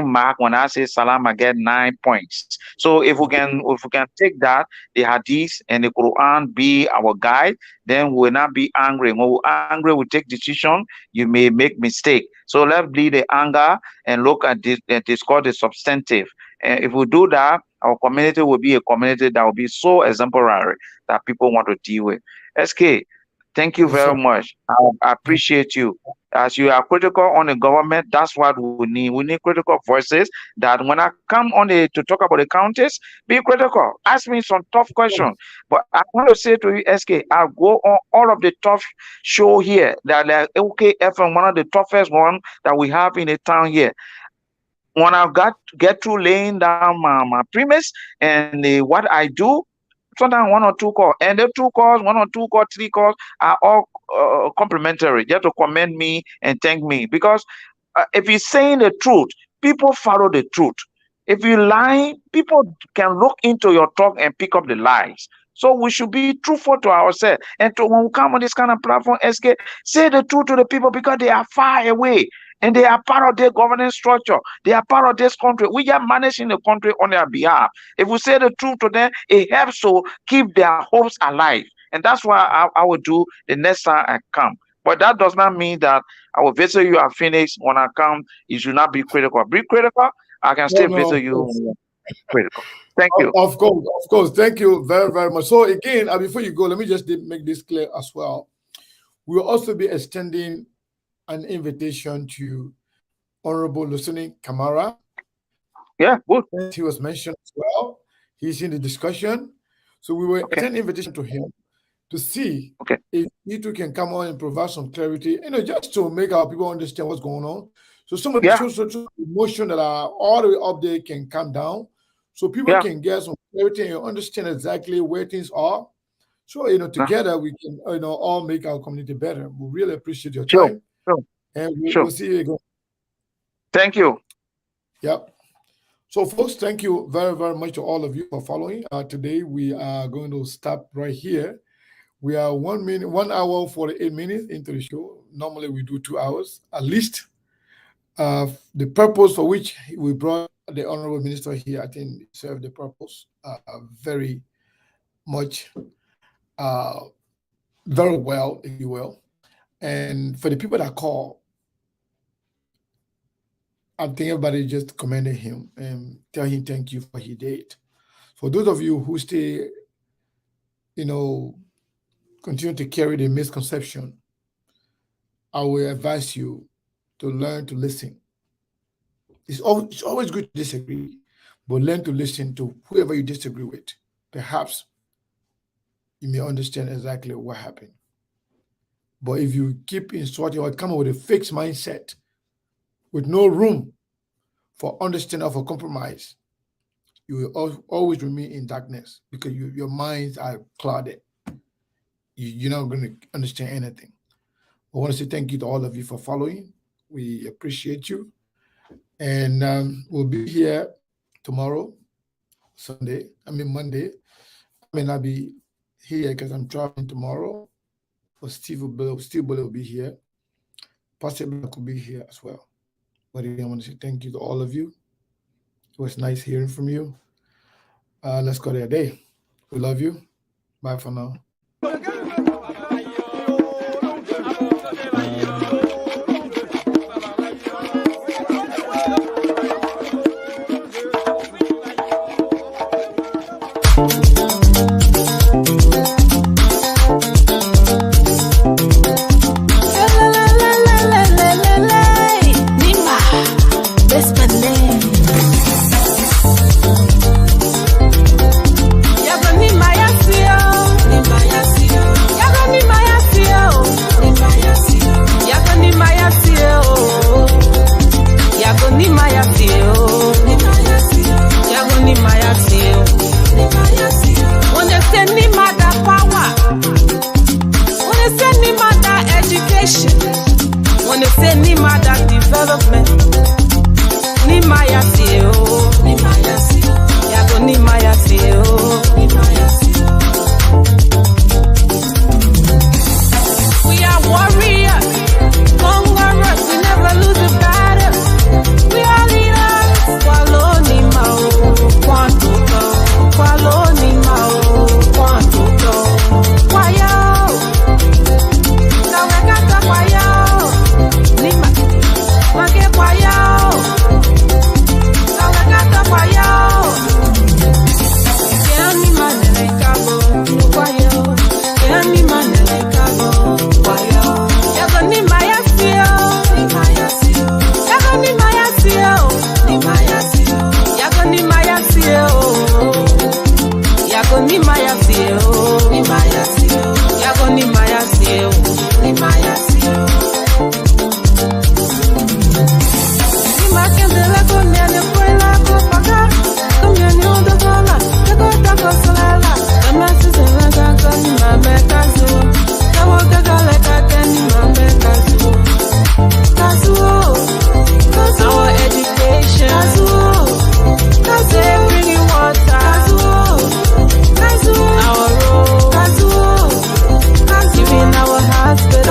mark. When I say salam, I get 9 points. So if we can take that, the hadith and the Quran be our guide, then we will not be angry. When we're angry, we take decision. You may make mistake. So let's leave the anger and look at this and discuss the substantive. And if we do that, our community will be a community that will be so exemplary that people want to deal with. SK, thank you Yes, very sir. much. I appreciate you. As you are critical on the government, that's what we need. We need critical voices that when I come on to talk about the counties, be critical. Ask me some tough questions. But I want to say to you, SK, I'll go on all of the tough show here that like OKFM, one of the toughest one that we have in the town here. When I get through laying down my premise and what I do, sometimes 1 or 2 calls, and the 2 calls, 1 or 2 calls, 3 calls are all complimentary. You have to commend me and thank me because if you're saying the truth, people follow the truth. If you lie, people can look into your talk and pick up the lies. So we should be truthful to ourselves. And when we come on this kind of platform, SK, say the truth to the people because they are far away. And they are part of their governance structure. They are part of this country. We are managing the country on their behalf. If we say the truth to them, it helps to keep their hopes alive. And that's why I will do the next time I come. But that does not mean that I will visit you at Phoenix when I come. You should not be critical. Be critical. I can still visit you when you're critical. Thank you. Of course. Thank you very, very much. So again, before you go, let me just make this clear as well. We will also be extending an invitation to Honorable Lucini Kamara. Yeah, good. He was mentioned as well. He's in the discussion. So we will extend an invitation to him to see if he too can come on and provide some clarity, just to make our people understand what's going on. So some of the social emotion that are all the way up there can calm down. So people can get some clarity and understand exactly where things are. So, together we can, all make our community better. We really appreciate your time. Sure. And we'll see you again. Thank you. Yep. So, folks, thank you very, very much to all of you for following. Today, we are going to stop right here. We are 1 hour, 48 minutes into the show. Normally, we do 2 hours at least. The purpose for which we brought the Honorable Minister here, I think, served the purpose very much, very well, if you will. And for the people that call, I think everybody just commended him and tell him thank you for what he did. For those of you who stay, continue to carry the misconception, I will advise you to learn to listen. It's always good to disagree, but learn to listen to whoever you disagree with. Perhaps you may understand exactly what happened. But if you keep insulting or come up with a fixed mindset with no room for understanding or for compromise, you will always remain in darkness because your minds are clouded. You're not going to understand anything. I want to say thank you to all of you for following. We appreciate you. And we'll be here tomorrow, Monday. I may not be here because I'm traveling tomorrow. But Steve will be here. Pastor Black will be here as well. But again, I want to say thank you to all of you. It was nice hearing from you. Let's call it a day. We love you. Bye for now. We are warriors, conquerors, we never lose the Our role, giving our hearts, but